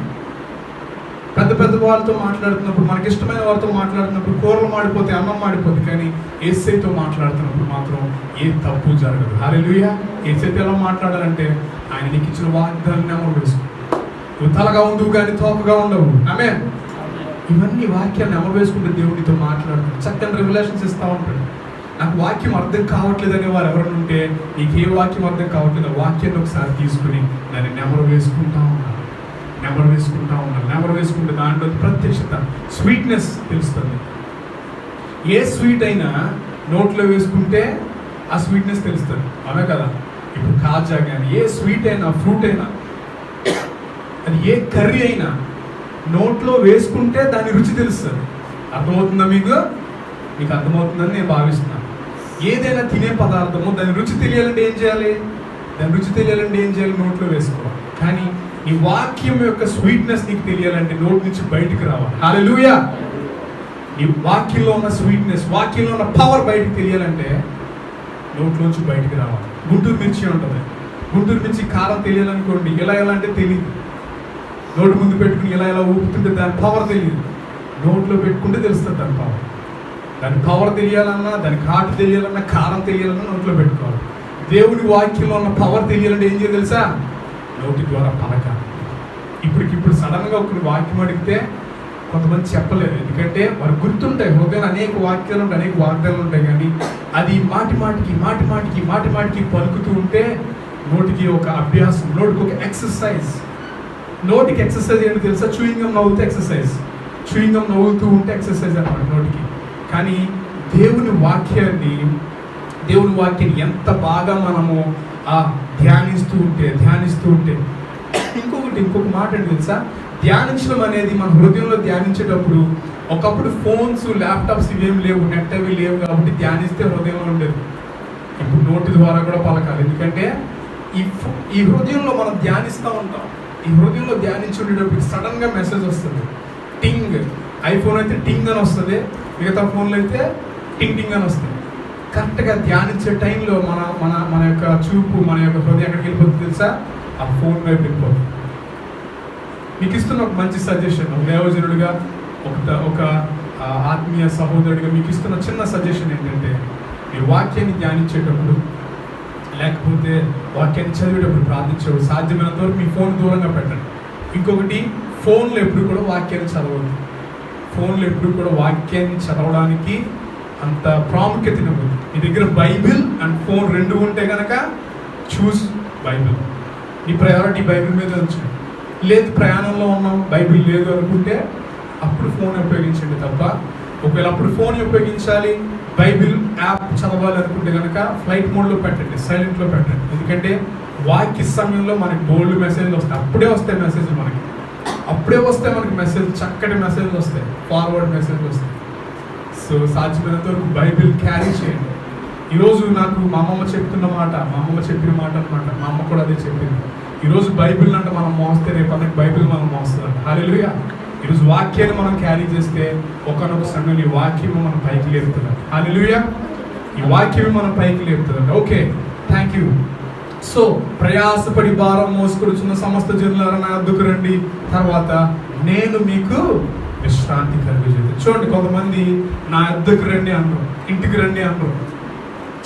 పెద్ద వాళ్ళతో మాట్లాడుతున్నప్పుడు, మనకి ఇష్టమైన వారితో మాట్లాడుతున్నప్పుడు కూరలు మాడిపోతే, అన్నం మాడిపోతే, కానీ యేసయ్యతో మాట్లాడుతున్నప్పుడు మాత్రం ఏ తప్పు జరగదు. హల్లెలూయా! యేసయ్యతో ఎలా మాట్లాడాలంటే ఆయన నీకు ఇచ్చిన వాగ్దానాన్ని అమలు వేసుకో. నువ్వు తలగా ఉండవు కానీ తోకగా ఉండవు. ఆమేన్. ఇవన్నీ వాక్యాన్ని అమలు వేసుకుంటే దేవుడితో మాట్లాడుతాడు. చక్కని రెవల్యూషన్స్ ఇస్తూ ఉంటాడు. నాకు వాక్యం అర్థం కావట్లేదు అనే వారు ఎవరైనా ఉంటే, నీకు ఏ వాక్యం అర్థం కావట్లేదు, వాక్యాన్ని ఒకసారి తీసుకుని దాన్ని నెమరు వేసుకుంటా ఉన్నాను. నెమరు వేసుకుంటే దాంట్లో ప్రత్యక్షత, స్వీట్నెస్ తెలుస్తుంది. ఏ స్వీట్ అయినా నోట్లో వేసుకుంటే ఆ స్వీట్నెస్ తెలుస్తుంది. అవునా కదా? ఇప్పుడు కాజా కానీ ఏ స్వీట్ అయినా, ఫ్రూట్ అయినా, అది ఏ కర్రీ అయినా నోట్లో వేసుకుంటే దాని రుచి తెలుస్తుంది. అర్థమవుతుందా మీకు? మీకు అర్థమవుతుందని నేను భావిస్తున్నాను. ఏదైనా తినే పదార్థము దాని రుచి తెలియాలంటే ఏం చేయాలి? నోట్లో వేసుకోవాలి. కానీ ఈ వాక్యం యొక్క స్వీట్నెస్ నీకు తెలియాలంటే నోటి నుంచి బయటికి రావాలి. హల్లెలూయా! ఈ వాక్యంలో ఉన్న స్వీట్నెస్, వాక్యంలో ఉన్న పవర్ బయటికి తెలియాలంటే నోట్లోంచి బయటికి రావాలి. గుంటూరు మిర్చి ఉంటుంది. గుంటూరు మిర్చి కారం తెలియాలనుకోండి, ఎలా అంటే తెలియదు. నోటి ముందు పెట్టుకుని ఇలా ఇలా ఊపుతుంటే దాని పవర్ తెలియదు. నోట్లో పెట్టుకుంటే తెలుస్తుంది దాని పవర్. దాని పవర్ తెలియాలన్నా, దాని ఘాటు తెలియాలన్నా, కారం తెలియాలన్నా నోట్లో పెట్టుకోవాలి. దేవుని వాక్యంలో ఉన్న పవర్ తెలియాలంటే ఏం చేయాలి తెలుసా? నోటి ద్వారా పలకాలి. ఇప్పటికిప్పుడు సడన్గా ఒక వాక్యం అడిగితే కొంతమంది చెప్పలేరు, ఎందుకంటే వారు గుర్తుంటాయి. హృదయంలో అనేక వాక్యాలు ఉంటాయి, అనేక వాగ్దానాలు ఉంటాయి, కానీ అది మాటి మాటికి పలుకుతూ ఉంటే నోటికి ఒక అభ్యాసం, నోటికి ఒక ఎక్సర్సైజ్. నోటికి ఎక్సర్సైజ్ ఏంటో తెలుసా? చూయింగం నవ్వుతూ ఎక్సర్సైజ్. చూయింగం నవ్వుతూ ఉంటే ఎక్సర్సైజ్ అన్నమాట నోటికి. కానీ దేవుని వాక్యాన్ని ఎంత బాగా మనము ధ్యానిస్తూ ఉంటే ఇంకొక మాట ఏంటి తెలుసా? ధ్యానించడం అనేది మన హృదయంలో ధ్యానించేటప్పుడు, ఒకప్పుడు ఫోన్స్, ల్యాప్టాప్స్ ఇవేం లేవు, నెట్ అవి లేవు కాబట్టి ధ్యానిస్తే హృదయంలో ఉండేది. ఇప్పుడు నోటి ద్వారా కూడా పలకాలి, ఎందుకంటే ఈ హృదయంలో మనం ధ్యానిస్తూ ఉంటాం. ఈ హృదయంలో ధ్యానించి ఉండేటప్పుడు సడన్గా మెసేజ్ వస్తుంది, టింగ్. ఐఫోన్ అయితే టింగ్ అని వస్తుంది, మిగతా ఫోన్లో అయితే టింగ్ టింగ్ అని వస్తుంది. కరెక్ట్గా ధ్యానించే టైంలో మన యొక్క చూపు, మన యొక్క హృదయం ఎక్కడికి వెళ్ళిపోతుంది తెలుసా? ఆ ఫోన్ వైపు వెళ్ళిపోతుంది. మీకు ఇస్తున్న ఒక మంచి సజెషన్, ఒక దేవజనుడిగా, ఒక ఆత్మీయ సహోదరుడిగా మీకు ఇస్తున్న చిన్న సజెషన్ ఏంటంటే, మీరు వాక్యాన్ని ధ్యానించేటప్పుడు, లేకపోతే వాక్యాన్ని చదివేటప్పుడు, ప్రార్థించేటప్పుడు సాధ్యమైనంత వరకు మీ ఫోన్ దూరంగా పెట్టండి. ఇంకొకటి, ఫోన్లో ఎప్పుడు కూడా వాక్యాన్ని చదవద్దు. ఫోన్లో ఎప్పుడు కూడా వాక్యాన్ని చదవడానికి అంత ప్రాముఖ్యత ఇవ్వదు. మీ దగ్గర బైబిల్ అండ్ ఫోన్ రెండు ఉంటే కనుక చూస్ బైబిల్. నీ ప్రయారిటీ బైబిల్ మీద ఉంచండి. లేదు ప్రయాణంలో ఉన్నాం, బైబిల్ లేదు అనుకుంటే అప్పుడు ఫోన్ ఉపయోగించండి తప్ప, ఒకవేళ అప్పుడు ఫోన్ ఉపయోగించాలి, బైబిల్ యాప్ చదవాలి అనుకుంటే కనుక ఫ్లైట్ మోడ్లో పెట్టండి, సైలెంట్లో పెట్టండి. ఎందుకంటే వాక్య సమయంలో మనకి బోల్డ్ మెసేజ్లు వస్తాయి, అప్పుడే వస్తాయి మెసేజ్లు మనకి, మెసేజ్, చక్కటి మెసేజ్లు వస్తాయి, ఫార్వర్డ్ మెసేజ్లు వస్తాయి. సో సాధ్యమైనంత వరకు బైబిల్ క్యారీ చేయండి. ఈరోజు నాకు మా అమ్మమ్మ చెప్పిన మాట అనమాట. మా అమ్మ కూడా అదే చెప్పింది. ఈరోజు బైబిల్ అంటే మనం మోస్తే రేపు అన్నకి బైబిల్ మనం మోస్తుందంట. హల్లెలూయా. ఈరోజు వాక్యాన్ని మనం క్యారీ చేస్తే ఒకనొక సమయంలో ఈ వాక్యం మనం పైకి లేపుతుందంట. హల్లెలూయా. ఈ వాక్యం మనం పైకి లేపుతుందంట. Okay, thank you. సో ప్రయాసపడి భారం మోసుకొచ్చున్న సమస్త జనులారా నా వద్దకు రండి, తర్వాత నేను మీకు విశ్రాంతి కలుగజేస్తాను. చూడండి, కొంతమంది నా వద్దకు రండి అంటారు, ఇంటికి రండి అంటారు.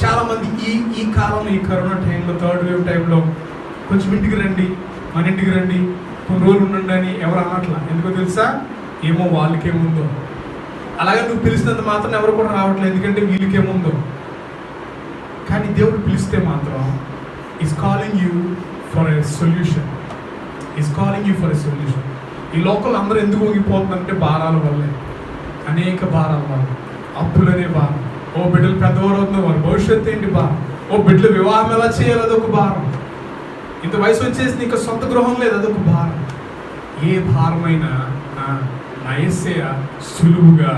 చాలా మంది ఈ కాలంలో, ఈ కరోనా టైంలో, థర్డ్ వేవ్ టైంలో కొంచెం ఇంటికి రండి, మన ఇంటికి రండి, కొన్ని రోజులు ఉండండి అని ఎవరు అనట్లా. ఎందుకో తెలుసా? ఏమో వాళ్ళకేముందో. అలాగే నువ్వు పిలిచినంత మాత్రం ఎవరు కూడా రావట్లేదు, ఎందుకంటే వీళ్ళకేముందో. కానీ దేవుడు పిలిస్తే మాత్రం is calling you for a solution. ఈ లోకల్ అందరూ ఎందుకు ఊగిపోతుందంటే భారాల వల్లే, అనేక భారాల వల్ల. అప్పులనే భారం, ఓ బిడ్డలు పెద్దవారు అవుతున్న వారు భవిష్యత్తు ఏంటి భారం, ఓ బిడ్డలు వివాహం ఎలా చేయాలి అదొక భారం, ఇంత వయసు వచ్చేసి నీకు సొంత గృహం లేదు అదొక భారం. ఏ భారమైనా నా యేసయ్య సులువుగా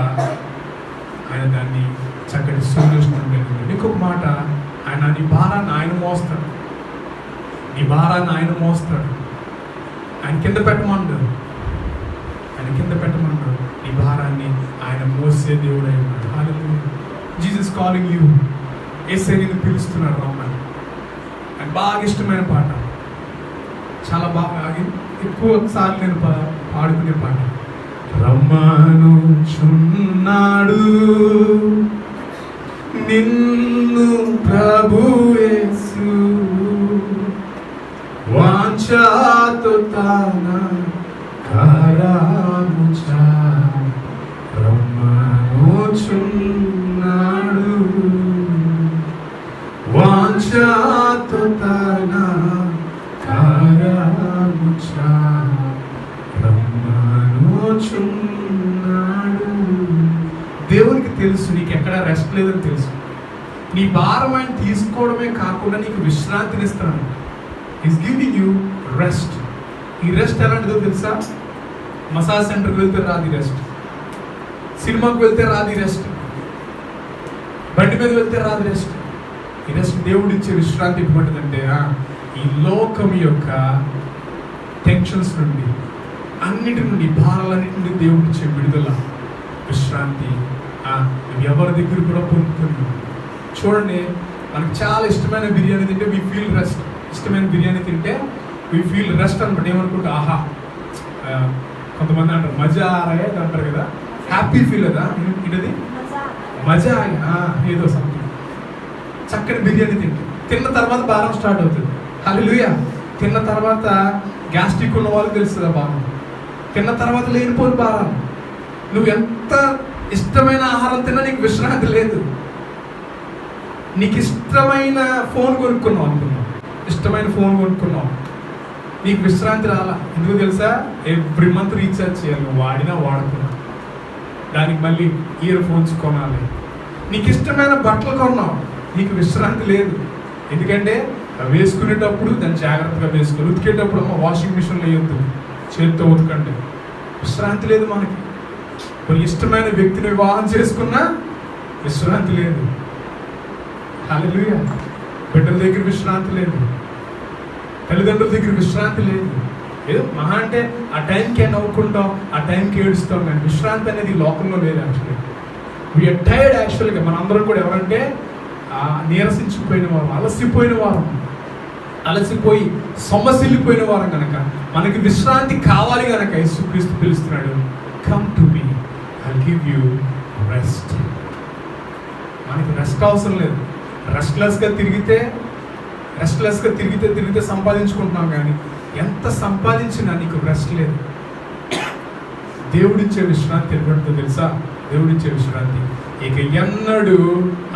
ఆయన దాన్ని చక్కటి సొల్యూషన్ ఉండేది. ఇంకొక మాట, ఆయన నీ భారాన్ని ఆయన మోస్తాడు, ఆయన కింద పెట్టమంటాడు, నీ భారాన్ని ఆయన మోసే దేవుడు అయి ఉన్నాడు. హల్లెలూయా. Jesus calling you. యేసయ్య నిన్ను పిలుస్తున్నాడు రమ్మని. నాకు బాగా ఇష్టమైన పాట, చాలా బాగా ఎక్కువ సార్లు నేను పాడుకునే పాట. రమ్మనుచున్నాడు నిన్ను ప్రభు యేసు, వాంఛతో తన కరముచా రమ్మనుచున్నాడు, వాంఛతో తన కరముచా రమ్మనుచున్నాడు. దేవునికి తెలుసు నీకు ఎక్కడ రెస్ట్ లేదని తెలుసు. నీ భారం ఆయన తీసుకోవడమే కాకుండా నీకు విశ్రాంతిని ఇస్తున్నాడు. Is giving you rest. ఈ రెస్ట్ ఎలాంటిదో తెలుసా? మసాజ్ సెంటర్కి వెళ్తే రాదు రెస్ట్, సినిమాకి వెళ్తే రాదు రెస్ట్, బండి మీద వెళ్తే రాదు రెస్ట్. ఈ రెస్ట్ దేవుడు ఇచ్చే విశ్రాంతి ఎటువంటిదంటే, ఈ లోకం యొక్క టెన్షన్స్ నుండి, అన్నిటి నుండి, భారాలన్నిటి నుండి దేవుడు ఇచ్చే విడుదల, విశ్రాంతి ఎవరి దగ్గర కూడా పొందుతుంది. చూడండి, మనకు చాలా ఇష్టమైన బిర్యానీ తింటే వీ ఫీల్ రెస్ట్. ఇష్టమైన బిర్యానీ తింటే వీ ఫీల్ రెస్ట్ అనమాట. ఏమనుకుంటే, ఆహా కొంతమంది అంటారు మజా ఆరాయ అంటారు కదా, హ్యాపీ ఫీల్ కదా ఇది మజా ఏదో సంథింగ్. చక్కటి బిర్యానీ తిన్న తర్వాత భారం స్టార్ట్ అవుతుంది. హల్లెలూయా. తిన్న తర్వాత గ్యాస్ట్రిక్ ఉన్న వాళ్ళకి తెలుస్తుంది ఆ భారం. తిన్న తర్వాత లేనిపోని భారం. నువ్వు ఎంత ఇష్టమైన ఆహారం తిన్నా నీకు విశ్రాంతి లేదు. నీకు ఇష్టమైన ఫోన్ కొనుక్కున్నావు అనుకున్నావు, ఇష్టమైన ఫోన్ కొనుక్కున్నావు, నీకు విశ్రాంతి రాలా. ఎందుకు తెలుసా? ఎవ్రీ మంత్ రీఛార్జ్ చేయాలి. నువ్వు వాడినా వాడుకున్నా దానికి మళ్ళీ ఇయర్ ఫోన్స్ కొనాలి. నీకు ఇష్టమైన బట్టలు కొన్నావు, నీకు విశ్రాంతి లేదు. ఎందుకంటే వేసుకునేటప్పుడు దాన్ని జాగ్రత్తగా వేసుకోవాలి. ఉతికేటప్పుడు వాషింగ్ మిషన్లో వేయొద్దు, చేతితో ఉతకండి. విశ్రాంతి లేదు మనకి. కొన్ని ఇష్టమైన వ్యక్తిని వివాహం చేసుకున్నా విశ్రాంతి లేదు. హల్లెలూయా. బిడ్డల దగ్గర విశ్రాంతి లేదు, తల్లిదండ్రుల దగ్గర విశ్రాంతి లేదు. ఏదో మహా అంటే ఆ టైంకి నవ్వుకుంటాం, ఆ టైంకి ఏడుస్తాం, కానీ విశ్రాంతి అనేది లోకంలో లేదు. Actually we are tired. యాక్చువల్గా మనందరం కూడా ఎవరంటే నీరసించిపోయిన వారం, అలసిపోయిన వారం, అలసిపోయి సొమ్మసిల్లిపోయిన వారం కనుక మనకి విశ్రాంతి కావాలి కనుక యేసుక్రీస్తు పిలుస్తున్నాడు, come to me, I give you rest. మనకి రెస్ట్ అవసరం లేదు. రెస్ట్లెస్గా తిరిగితే సంపాదించుకుంటున్నాం, కానీ ఎంత సంపాదించినా నీకు రెస్ట్ లేదు. దేవుడిచ్చే విశ్రాంతి ఎటువంటిదో తెలుసా? దేవుడిచ్చే విశ్రాంతి ఇక ఎన్నడూ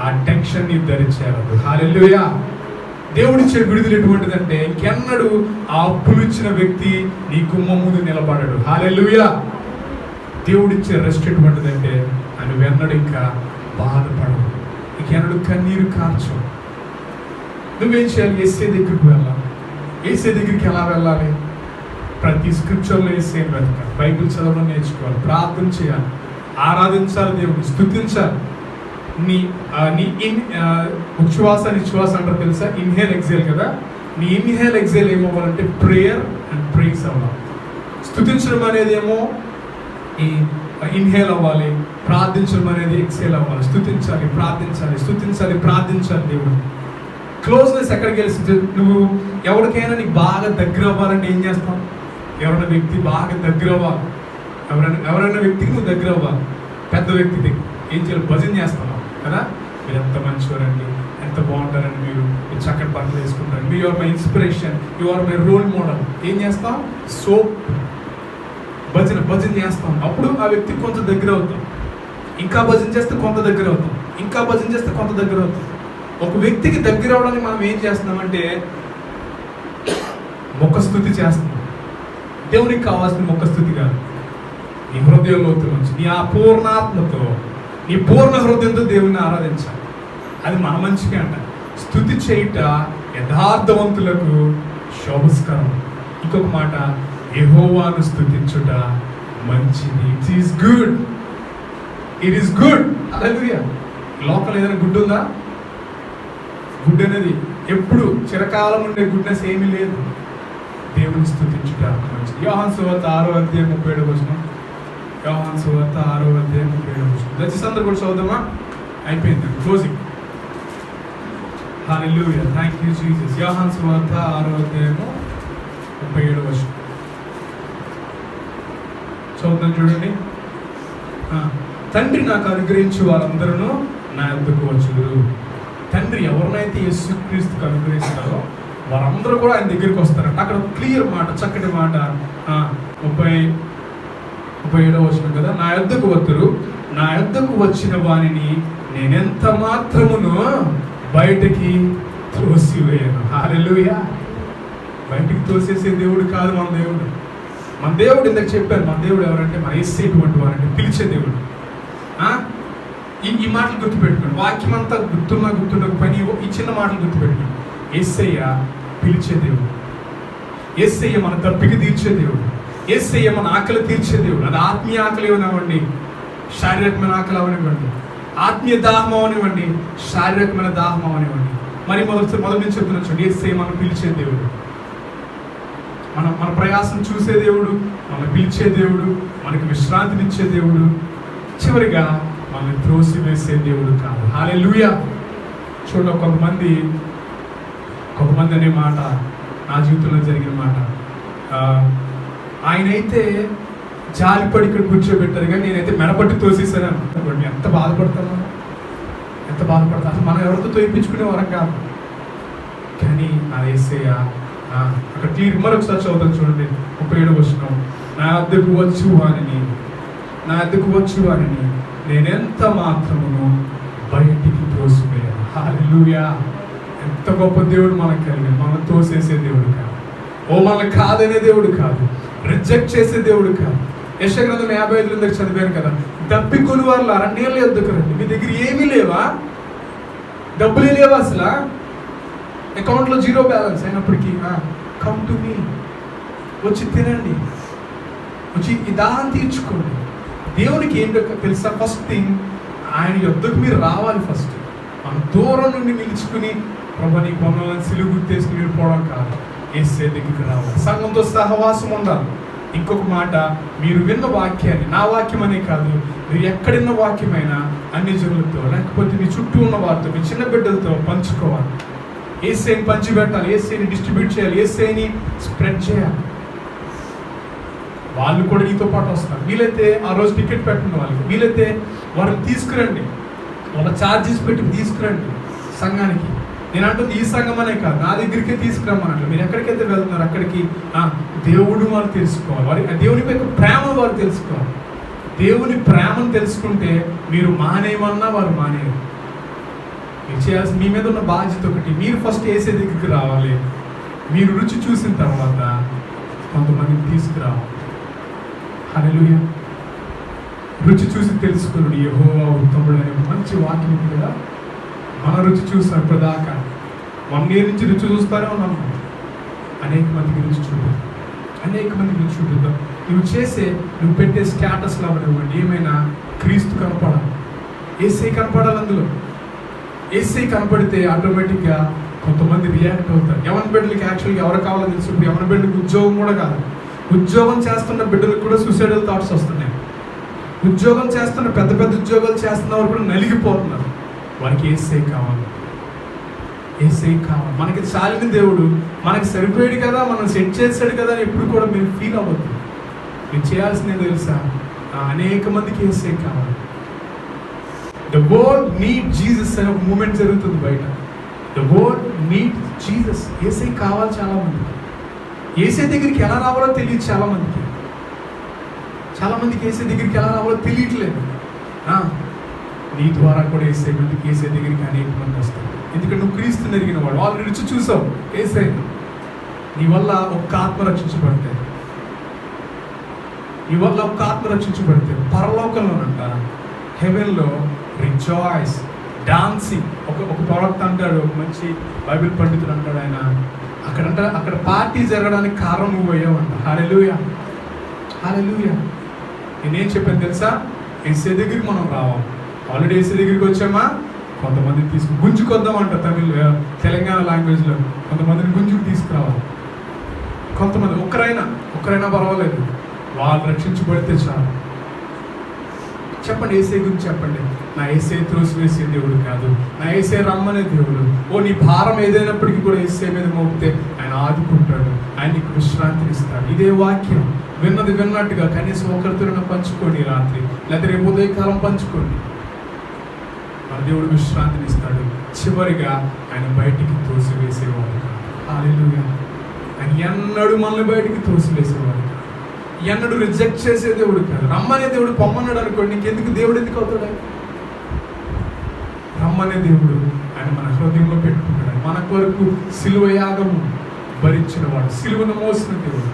ఆ టెన్షన్ ని ధరించేరదు. హల్లెలూయా. దేవుడిచ్చే విడుదల ఎటువంటిదంటే ఇంకెన్నడూ ఆ అప్పులు ఇచ్చిన వ్యక్తి నీ గుమ్మం ముందు నిలబడడు. హల్లెలూయా. దేవుడిచ్చే రెస్ట్ ఎటువంటిదంటే నువ్వెన్నడూ ఇంకా బాధపడవు, ఇంకెన్నడూ కన్నీరు కార్చవు. నువ్వేం చేయాలి? యేసే దగ్గరికి వెళ్ళాలి. యేసే దగ్గరికి ఎలా వెళ్ళాలి? ప్రతి స్క్రిప్చర్లో యేసే బ్రతకాలి, బైబిల్ చదవడం నేర్చుకోవాలి, ప్రార్థన చేయాలి, ఆరాధించాలి, దేవుడిని స్తుతించాలి. నీ ఉచ్ఛ్వాస నిశ్వాస అంటారు తెలుసా? ఇన్హేల్ ఎక్సేల్ కదా. నీ ఇన్హేల్ ఎక్సేల్ ఏమవ్వాలంటే ప్రేయర్ అండ్ ప్రైజ్ అవ్వాలి. స్తుతించడం అనేది ఏమో ఈ ఇన్హేల్ అవ్వాలి, ప్రార్థించడం అనేది ఎక్సేల్ అవ్వాలి. స్తుతించాలి, ప్రార్థించాలి దేవుడు. క్లోజ్నెస్ ఎక్కడికి వెళ్తుంది? నువ్వు ఎవరికైనా నీకు బాగా దగ్గర అవ్వాలంటే ఏం చేస్తావు? ఎవరైనా వ్యక్తి బాగా దగ్గర అవ్వాలి, ఎవరైనా వ్యక్తికి నువ్వు దగ్గర అవ్వాలి, పెద్ద వ్యక్తికి ఏం చేయాలి? భజన చేస్తున్నావు కదా. మీరు ఎంత మంచివారండి, ఎంత బాగుంటారండి, మీరు చక్కటి బట్టలు వేసుకుంటారు, మీరు you're my inspiration, you're my role model. ఏం చేస్తాం? భజన చేస్తాం. అప్పుడు ఆ వ్యక్తికి కొంత దగ్గర అవుతాం. ఇంకా భజన చేస్తే కొంత దగ్గర అవుతాం, ఇంకా భజన చేస్తే కొంత దగ్గర అవుతాం. ఒక వ్యక్తికి దగ్గర అవడానికి మనం ఏం చేస్తున్నామంటే ముఖస్థుతి చేస్తున్నాం. దేవునికి కావాల్సిన ముఖస్థుతి కాదు, నీ హృదయంలోతు నుంచి, నీ ఆ పూర్ణాత్మతో, నీ పూర్ణ హృదయంతో దేవుని ఆరాధించాలి. అది మన మంచిగా అంట. స్తుతి చేయుట యథార్థవంతులకు శోభస్కరం. ఇంకొక మాట, యెహోవాను స్తుతించుట మంచిది. It is good. హల్లెలూయా. లోకంలో ఏదైనా గుడ్ ఉందా? గుడ్ అనేది ఎప్పుడు చిరకాలం ఉండే గుడ్నెస్ ఏమీ లేదు. దేవుని స్తుతించుట మంచిది. యోహాను సువార్త 6:37. యోహాను సువార్త 6:37. దయచేసి అందరూ కూడా చదువుదామా? అయిపోయింది, closing. Hallelujah. Thank you Jesus. యోహాను సువార్త 6:37. చదువుతాను చూడండి. తండ్రి నాకు అనుగ్రహించి వారందరూ నా యొద్దకు వచ్చుదురు. తండ్రి ఎవరినైతే యేసుక్రీస్తుకు అనుగ్రహిస్తారో వారందరూ కూడా ఆయన దగ్గరికి వస్తారంట. అక్కడ క్లియర్ మాట, చక్కటి మాట. 37 కదా. నా యొద్దకు వద్దురు, నా యొద్దకు వచ్చిన వానిని నేనెంత మాత్రమును బయటికి త్రోసివేయను. హల్లెలూయా. బయటికి తోసేసే దేవుడు కాదు మన దేవుడు. మన దేవుడు ఇందాక చెప్పారు, మన దేవుడు ఎవరంటే మన యేసేటువంటి వారంటే పిలిచే దేవుడు. ఈ మాటలు గుర్తుపెట్టుకోండి. వాక్యం అంతా గుర్తుండకపోయినా ఈ చిన్న మాటలు గుర్తుపెట్టుకోండి. యేసయ్య పిలిచే దేవుడు, యేసయ్య మన దప్పిక తీర్చే దేవుడు, యేసయ్య మన ఆకలి తీర్చే దేవుడు. అది ఆత్మీయ ఆకలి అవనివ్వండి, శారీరకమైన ఆకలి అవనివ్వండి, ఆత్మీయ దాహం అవనివ్వండి, శారీరకమైన దాహం అవనివ్వండి. మరి మొదటి నుంచి చెప్తున్నా చూడండి, యేసయ్య మనం పిలిచే దేవుడు, మన ప్రయాసం చూసే దేవుడు, మన పిలిచే దేవుడు, మనకి విశ్రాంతినిచ్చే దేవుడు, చివరిగా మనల్ని త్రోసివేసే దేవుడు కాదు. హల్లెలూయా. చూడండి, కొంతమంది అనే మాట నా జీవితంలో జరిగిన మాట. ఆయన అయితే జాలిపడి ఇక్కడ కూర్చోబెట్టారు, కానీ నేనైతే మెడపట్టి తోసేసాను అనుకోండి. ఎంత బాధపడతాను, ఎంత బాధపడతాను. అసలు మనం ఎవరితో తోయించుకునే వరం కాదు. కానీ నా యేసయ్య అక్కడ క్లియర్ మరొకసారి చదువుతాను చూడండి, 37వ వచనం. నా వద్దకు వచ్చు వారిని నేనెంత మాత్రమును బయటికి తోసిపోయాను. హల్లెలూయా! ఎంత గొప్ప దేవుడు మనకు కలిగాడు. మనం తోసేసే దేవుడు కాదు, మనల్ని కాదనే దేవుడు కాదు, రిజెక్ట్ చేసే దేవుడు కాదు. యెషయా గ్రంథం 55 చదివాను కదా, దప్పికొని వాళ్ళు అరణ్యాల యొద్దకు రండి. మీ దగ్గర ఏమీ లేవా? డబ్బులే లేవా? అసలు అకౌంట్లో 0 బ్యాలెన్స్ అయినప్పటికీ కమ్ టు మీ, వచ్చి తినండి, వచ్చి ఈ దాహం తీర్చుకోండి. దేవునికి ఏంటో తెలుసా? ఫస్ట్ థింగ్, ఆయన యొద్దకు మీరు రావాలి. ఫస్ట్ మనం దూరం నుండి నిలుచుకుని ప్రభు నీ కొన్నాళ్ళని సిలువు గుర్తేసుకుని వెళ్ళిపోవడం కాదు, యేసయ్య దగ్గరికి రావాలి, సంఘంతో సహవాసం ఉండాలి. ఇంకొక మాట, మీరు విన్న వాక్యాన్ని, నా వాక్యం అనే కాదు, మీరు ఎక్కడున్న వాక్యమైనా అన్ని జనులతో, లేకపోతే మీ చుట్టూ ఉన్న వారితో, మీ చిన్న బిడ్డలతో పంచుకోవాలి. యేసయ్యని పంచిపెట్టాలి, యేసయ్యని డిస్ట్రిబ్యూట్ చేయాలి, యేసయ్యని స్ప్రెడ్ చేయాలి. వాళ్ళు కూడా నీతో పాటు వస్తారు. వీలైతే ఆ రోజు టికెట్ పెట్టండి, వాళ్ళకి వీలైతే వారిని తీసుకురండి, ఒక ఛార్జెస్ పెట్టి తీసుకురండి సంఘానికి. నేను అంటుంది ఈ సంఘం అనే కాదు, నా దగ్గరికే తీసుకురమ్మన్నట్లు. మీరు ఎక్కడికైతే వెళ్తున్నారు అక్కడికి దేవుడు వారు తెలుసుకోవాలి, వారి దేవుని యొక్క ప్రేమ వారు తెలుసుకోవాలి. దేవుని ప్రేమను తెలుసుకుంటే మీరు మానేయమన్నా వారు మానేయరు. మీరు చేయాల్సి, మీ మీద ఉన్న బాధ్యత ఒకటి, మీరు ఫస్ట్ యేసయ్య దగ్గరికి రావాలి. మీరు రుచి చూసిన తర్వాత కొంతమందిని తీసుకురావాలి. హల్లెలూయా! రుచి చూసి తెలుసుకున్నాడు యెహోవా ఉత్తముడు అనే మంచి వాక్యం ఉంది కదా. మన రుచి చూస్తాం ఇప్పటిదాకా, 1 year నుంచి రుచి చూస్తూనే ఉన్నాము. అనేక మందికి రుచి చూపిద్దాం. నువ్వు పెట్టే స్టేటస్లో అవ్వనివ్వండి, ఏమైనా క్రీస్తు కనపడాలి, యేసయ్య కనపడాలి. అందులో యేసయ్య కనపడితే ఆటోమేటిక్గా కొంతమంది రియాక్ట్ అవుతారు. యవన బిడ్డలకి యాక్చువల్గా ఎవరు కావాలో తెలుసు. ఇప్పుడు యవన బిడ్డలకి ఉద్యోగం కూడా కాదు, ఉద్యోగం చేస్తున్న బిడ్డలకు కూడా సూసైడల్ థాట్స్ వస్తున్నాయి. ఉద్యోగం చేస్తున్న పెద్ద ఉద్యోగాలు చేస్తున్న వారు కూడా నలిగిపోతున్నారు. వారికి యేసయ్య కావాలి. మనకి చాలిన దేవుడు, మనకి సరిపోయాడు కదా, మనం సెట్ చేశాడు కదా అని ఎప్పుడు కూడా మీరు ఫీల్ అవ్వద్దు. మీరు చేయాల్సిందే తెలుసా? అనేక మందికి యేసయ్య కావాలి. ద వరల్డ్ నీడ్ జీసస్ అనే ఒక మూమెంట్ జరుగుతుంది బయట. The world need Jesus. యేసయ్య కావాలి చాలా మందికి. యేసయ్య దగ్గరికి ఎలా రావాలో తెలియదు చాలా మందికి యేసయ్య దగ్గరికి ఎలా రావాలో తెలియట్లేదు. నీ ద్వారా కూడా యేసయ్య దగ్గరికి అనేక మంది వస్తారు. ఎందుకంటే నువ్వు క్రీస్తుని ఎరిగిన వాడు, ఆల్రెడీ రుచి చూసావు యేసయ్య. నీ వల్ల ఒక ఆత్మ రక్షించబడితే, పరలోకంలోనంట, హెవెన్లో రిజాయిస్, డాన్సింగ్. ఒక ప్రోడక్ట్ అంటాడు, ఒక మంచి బైబిల్ పండితుడు అంటాడు ఆయన, అక్కడ పార్టీ జరగడానికి కారణం నువ్వు అయ్యావంట. హల్లెలూయా! నేనేం చెప్పాను తెలుసా? యేసయ్య దగ్గరికి మనం రావాలి. ఆల్రెడీ యేసయ్య దగ్గరికి వచ్చామా, కొంతమందిని గుంజుకొద్దామంట. తెలంగాణ లాంగ్వేజ్లో కొంతమందిని గుంజుకు తీసుకురావాలి. కొంతమంది ఒక్కరైనా పర్వాలేదు, వాళ్ళు రక్షించబడితే చాలు. చెప్పండి, యేసయ్య గురించి చెప్పండి. నా యేసయ్య త్రోసివేసే దేవుడు కాదు, నా యేసయ్య రమ్మనే దేవుడు. నీ భారం ఏదైనప్పటికీ కూడా యేసయ్య మీద మోపితే ఆయన ఆదుకుంటాడు, ఆయన నీకు విశ్రాంతిని ఇస్తాడు. ఇదే వాక్యం విన్నది విన్నట్టుగా కనీసం ఒకరితో పంచుకోండి, రాత్రి లేదా రేపు ఉదయకాలం పంచుకోండి. మన దేవుడు విశ్రాంతిని ఇస్తాడు. చివరిగా ఆయన బయటికి తోసివేసేవాడు కాదు. హల్లెలూయా! ఆయన ఎన్నడూ మనల్ని బయటికి తోసివేసేవాడు కాదు, ఎన్నడూ రిజెక్ట్ చేసే దేవుడు కాదు. రమ్మనే దేవుడు పొమ్మన్నాడు అనుకోండి, ఇంకెందుకు దేవుడు ఎందుకు అవుతాడు? రమ్మనే దేవుడు ఆయన మన హృదయంలో పెట్టుకుంటాడు. మన కొరకు సిలువ యాగము భరించిన వాడు, సిలువను మోసిన దేవుడు,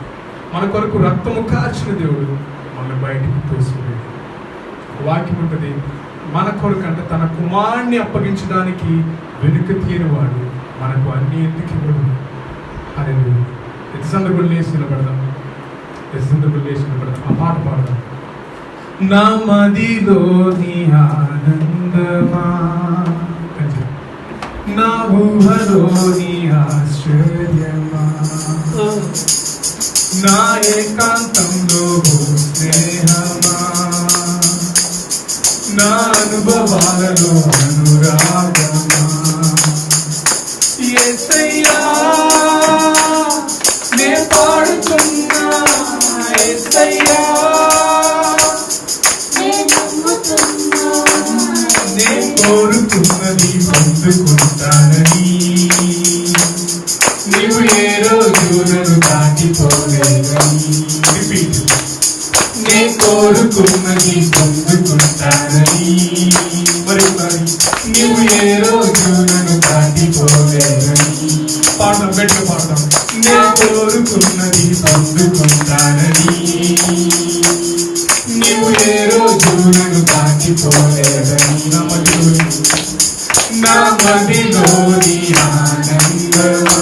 మన కొరకు రక్తము కార్చిన దేవుడు మనల్ని బయటికి తోసివేయడు. వాక్యం ఉంటుంది, మన కొరకు అంటే తన కుమారుణ్ణి అప్పగించడానికి వెనుక తీయనివాడు మనకు అన్ని ఎందుకు ఇవ్వడు. హల్లెలూయా! ఎత్తి సందర్భంలో లేచి నిలబడదాం, ఆ పాట పాడదాం. నా మదిలోని ఆనందమా, నా ఊహలోని ఆశ్చర్యమా, నా ఏకాంతంలో స్నేహమా, నా అనుభవాలలో అనురాగమా, యేసయ్యా నే పాడుతున్నా కోరుకున్నది పొందుకుంటానని, నీవు ఏ రోజు నన్ను దాటిపోలేదని. రిపీట్. నే కోరుకున్నది పొందుకుంటానని, మరి నీవు ఏ రోజు నన్ను దాటిపోలేదని. పాడతాం, గట్టిగా పాడతాం. నే కోరుకున్నది పొందుకుంటానని, నీవు ఏ రోజు నన్ను దాటిపోలేదని. నా మదిలోని ఆనందమా,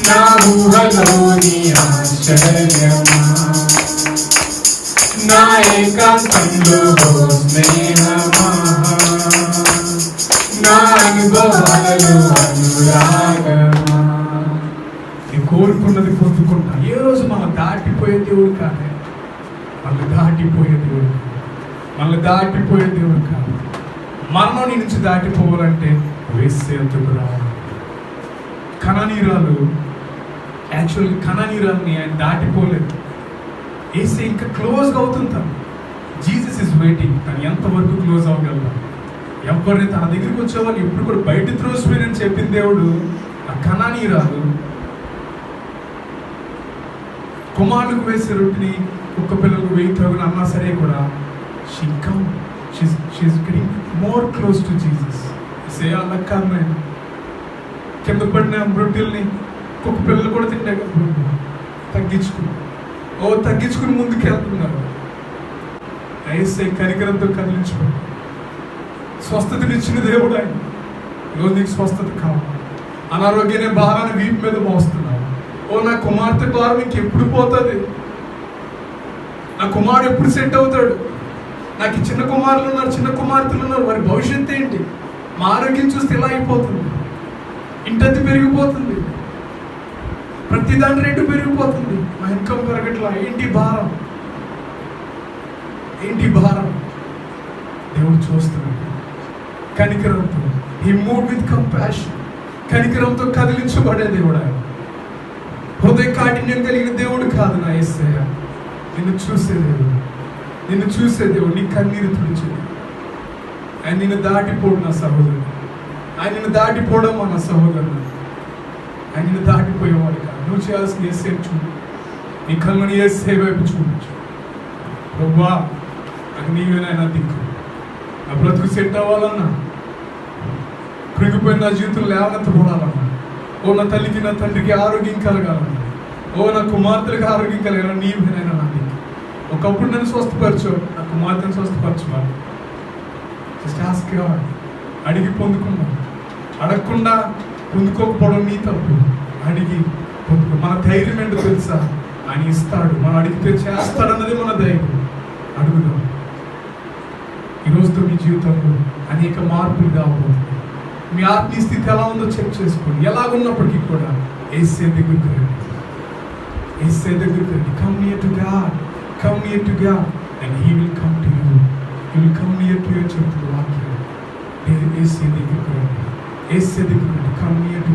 నా ఊహలోని ఆశ్చర్యమా, నా ఏకాంతంలో స్నేహమా, నా అనుభవాలలో అనురాగమా. నేను కోరుకున్నది పొందుకుంటా. ఏ రోజు మనం దాటిపోయే దేవుడు కాదు, మనల్ని దాటిపోయే దేవుడు, మనల్ని దాటిపోయే దేవుడు కాదు. మరణం నీ నుంచి దాటిపోవాలంటే వేసేందుకు రావాలి. కనానీయురాలు యాక్చువల్లీ కనానీయురాల్ని ఆయన దాటిపోలేదు. ఏసే ఇంకా క్లోజ్గా అవుతుంటాం. Jesus is waiting. తను ఎంతవరకు క్లోజ్ అవ్వగలరు? ఎవరిని తన దగ్గరికి వచ్చేవాళ్ళు ఎప్పుడు కూడా బయట త్రోసిపోయినని చెప్పిన దేవుడు ఆ కనానీయురాలు కుమారులకు వేసే రొట్టిని కుక్క పిల్లలకు వేయి తగులు అన్నా సరే కూడా she's getting more close to Jesus. సే అలా కాదు, కింద పడిన రొట్టెల్ని కుక్క పిల్లలు కూడా తింటే తగ్గించుకుని ముందుకు వెళ్తున్నారు. ఐసే కనికరంతో కదిలించుకోండి. స్వస్థతనిచ్చిన దేవుడు ఆయన. ఈరోజు నీకు స్వస్థత కావాలి. అనారోగ్యనే భారాన్ని వీపు మీద మోస్తున్నావు. నా కుమార్తె భారం ఇంకెప్పుడు పోతుంది? నా కుమారుడు ఎప్పుడు సెట్ అవుతాడు? నాకు చిన్న కుమారులు ఉన్నారు, చిన్న కుమార్తెలు ఉన్నారు, వారి భవిష్యత్తు ఏంటి? మా ఆరోగ్యం చూస్తే ఇలా అయిపోతుంది. ఇంటది పెరిగిపోతుంది, ప్రతి దాని రేటు పెరిగిపోతుంది, మా ఇన్కమ్ పెరగట్లా. ఏంటి భారం? దేవుడు చూస్తున్నాడు కనికరంతో. He moved with compassion. కనికరంతో కదిలించబడే దేవుడు ఆయన. హృదయ కాఠిన్యం కలిగిన దేవుడు కాదు నా యేసయ్య. నిన్ను చూసే దేవుడు, నీ కన్నీరు తుడిచేది. ఆయన నిన్ను దాటిపోడు నా సహోదరుడు. ఆయన నిన్ను దాటిపోవడం నా సహోదరుడు. ఆయన నిన్ను దాటిపోయేవాడు కాదు. నువ్వు చేయాల్సిన యేసే చూడు. నీ కళ్ళని యేసే వైపు చూపించు. ప్రభువా, నాకు నీవేనైనా దిక్కు. నా బ్రతుకు సెట్ అవ్వాలన్నా, కృంగిపోయిన నా జీవితం లేవనెత్తబడాలన్నా, నా తల్లికి నా తండ్రికి ఆరోగ్యం కలగాలన్నా, నా కుమార్తెలకు ఆరోగ్యం కలగాలన్నా నీవేనైనా నా దిక్కు. ఒకప్పుడు నన్ను స్వస్థపరచావు, నా కుమార్తెను స్వస్థపరచుకోవాలి. Just ask God. అడిగి పొందుకున్నాం. అడగకుండా పొందుకోకపోవడం నీ తప్పు. అడిగి పొందుకో. మన ధైర్యం ఏంటో తెలుసా? ఆయన ఇస్తాడు. మనం అడిగితే చేస్తాడన్నది మన ధైర్యం. అడుగుదాం. ఈరోజుతో మీ జీవితంలో అనేక మార్పులు కాబోతుంది. మీ ఆత్మీయ స్థితి ఎలా ఉందో చెక్ చేసుకోండి. ఎలాగున్నప్పటికీ కూడా యేసే దగ్గరికి రండి. Come near to God and He will come to you. He will come near to your చెప్తున్న వాక్యం. యేసే దగ్గరికి రండి. Come near to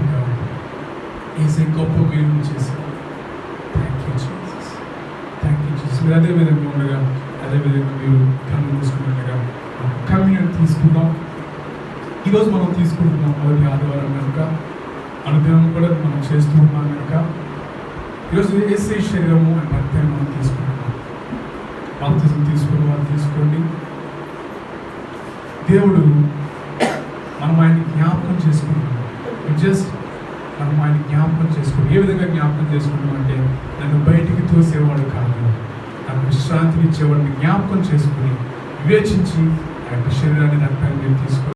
God. యేసే గొప్ప మేలు చేశారు. Thank you Jesus. మీరు అదే విధంగా మీరు కన్ను మూసుకున్నట్టుగా కమ్యూనియన్ తీసుకుందాం. ఈరోజు మనం తీసుకుంటున్నాం మొదటి ఆదివారం కనుక, అనుదినం కూడా మనం చేస్తూ ఉన్నాం కనుక ఈరోజు యేసే శరీరము అండ్ రక్తాన్ని మనం తీసుకుంటున్నాం. బాప్తిజం తీసుకుని వాళ్ళు తీసుకోండి. దేవుడు మనం ఆయన జ్ఞాపకం చేసుకుంటున్నాం. మనం ఆయన జ్ఞాపకం చేసుకుని ఏ విధంగా జ్ఞాపకం చేసుకుంటాం అంటే, నన్ను బయటికి తోసేవాడు కాదు, నాకు విశ్రాంతిని ఇచ్చేవాడిని జ్ఞాపకం చేసుకుని వివేచించి ఆ యొక్క శరీరాన్ని రక్తాన్ని తీసుకొని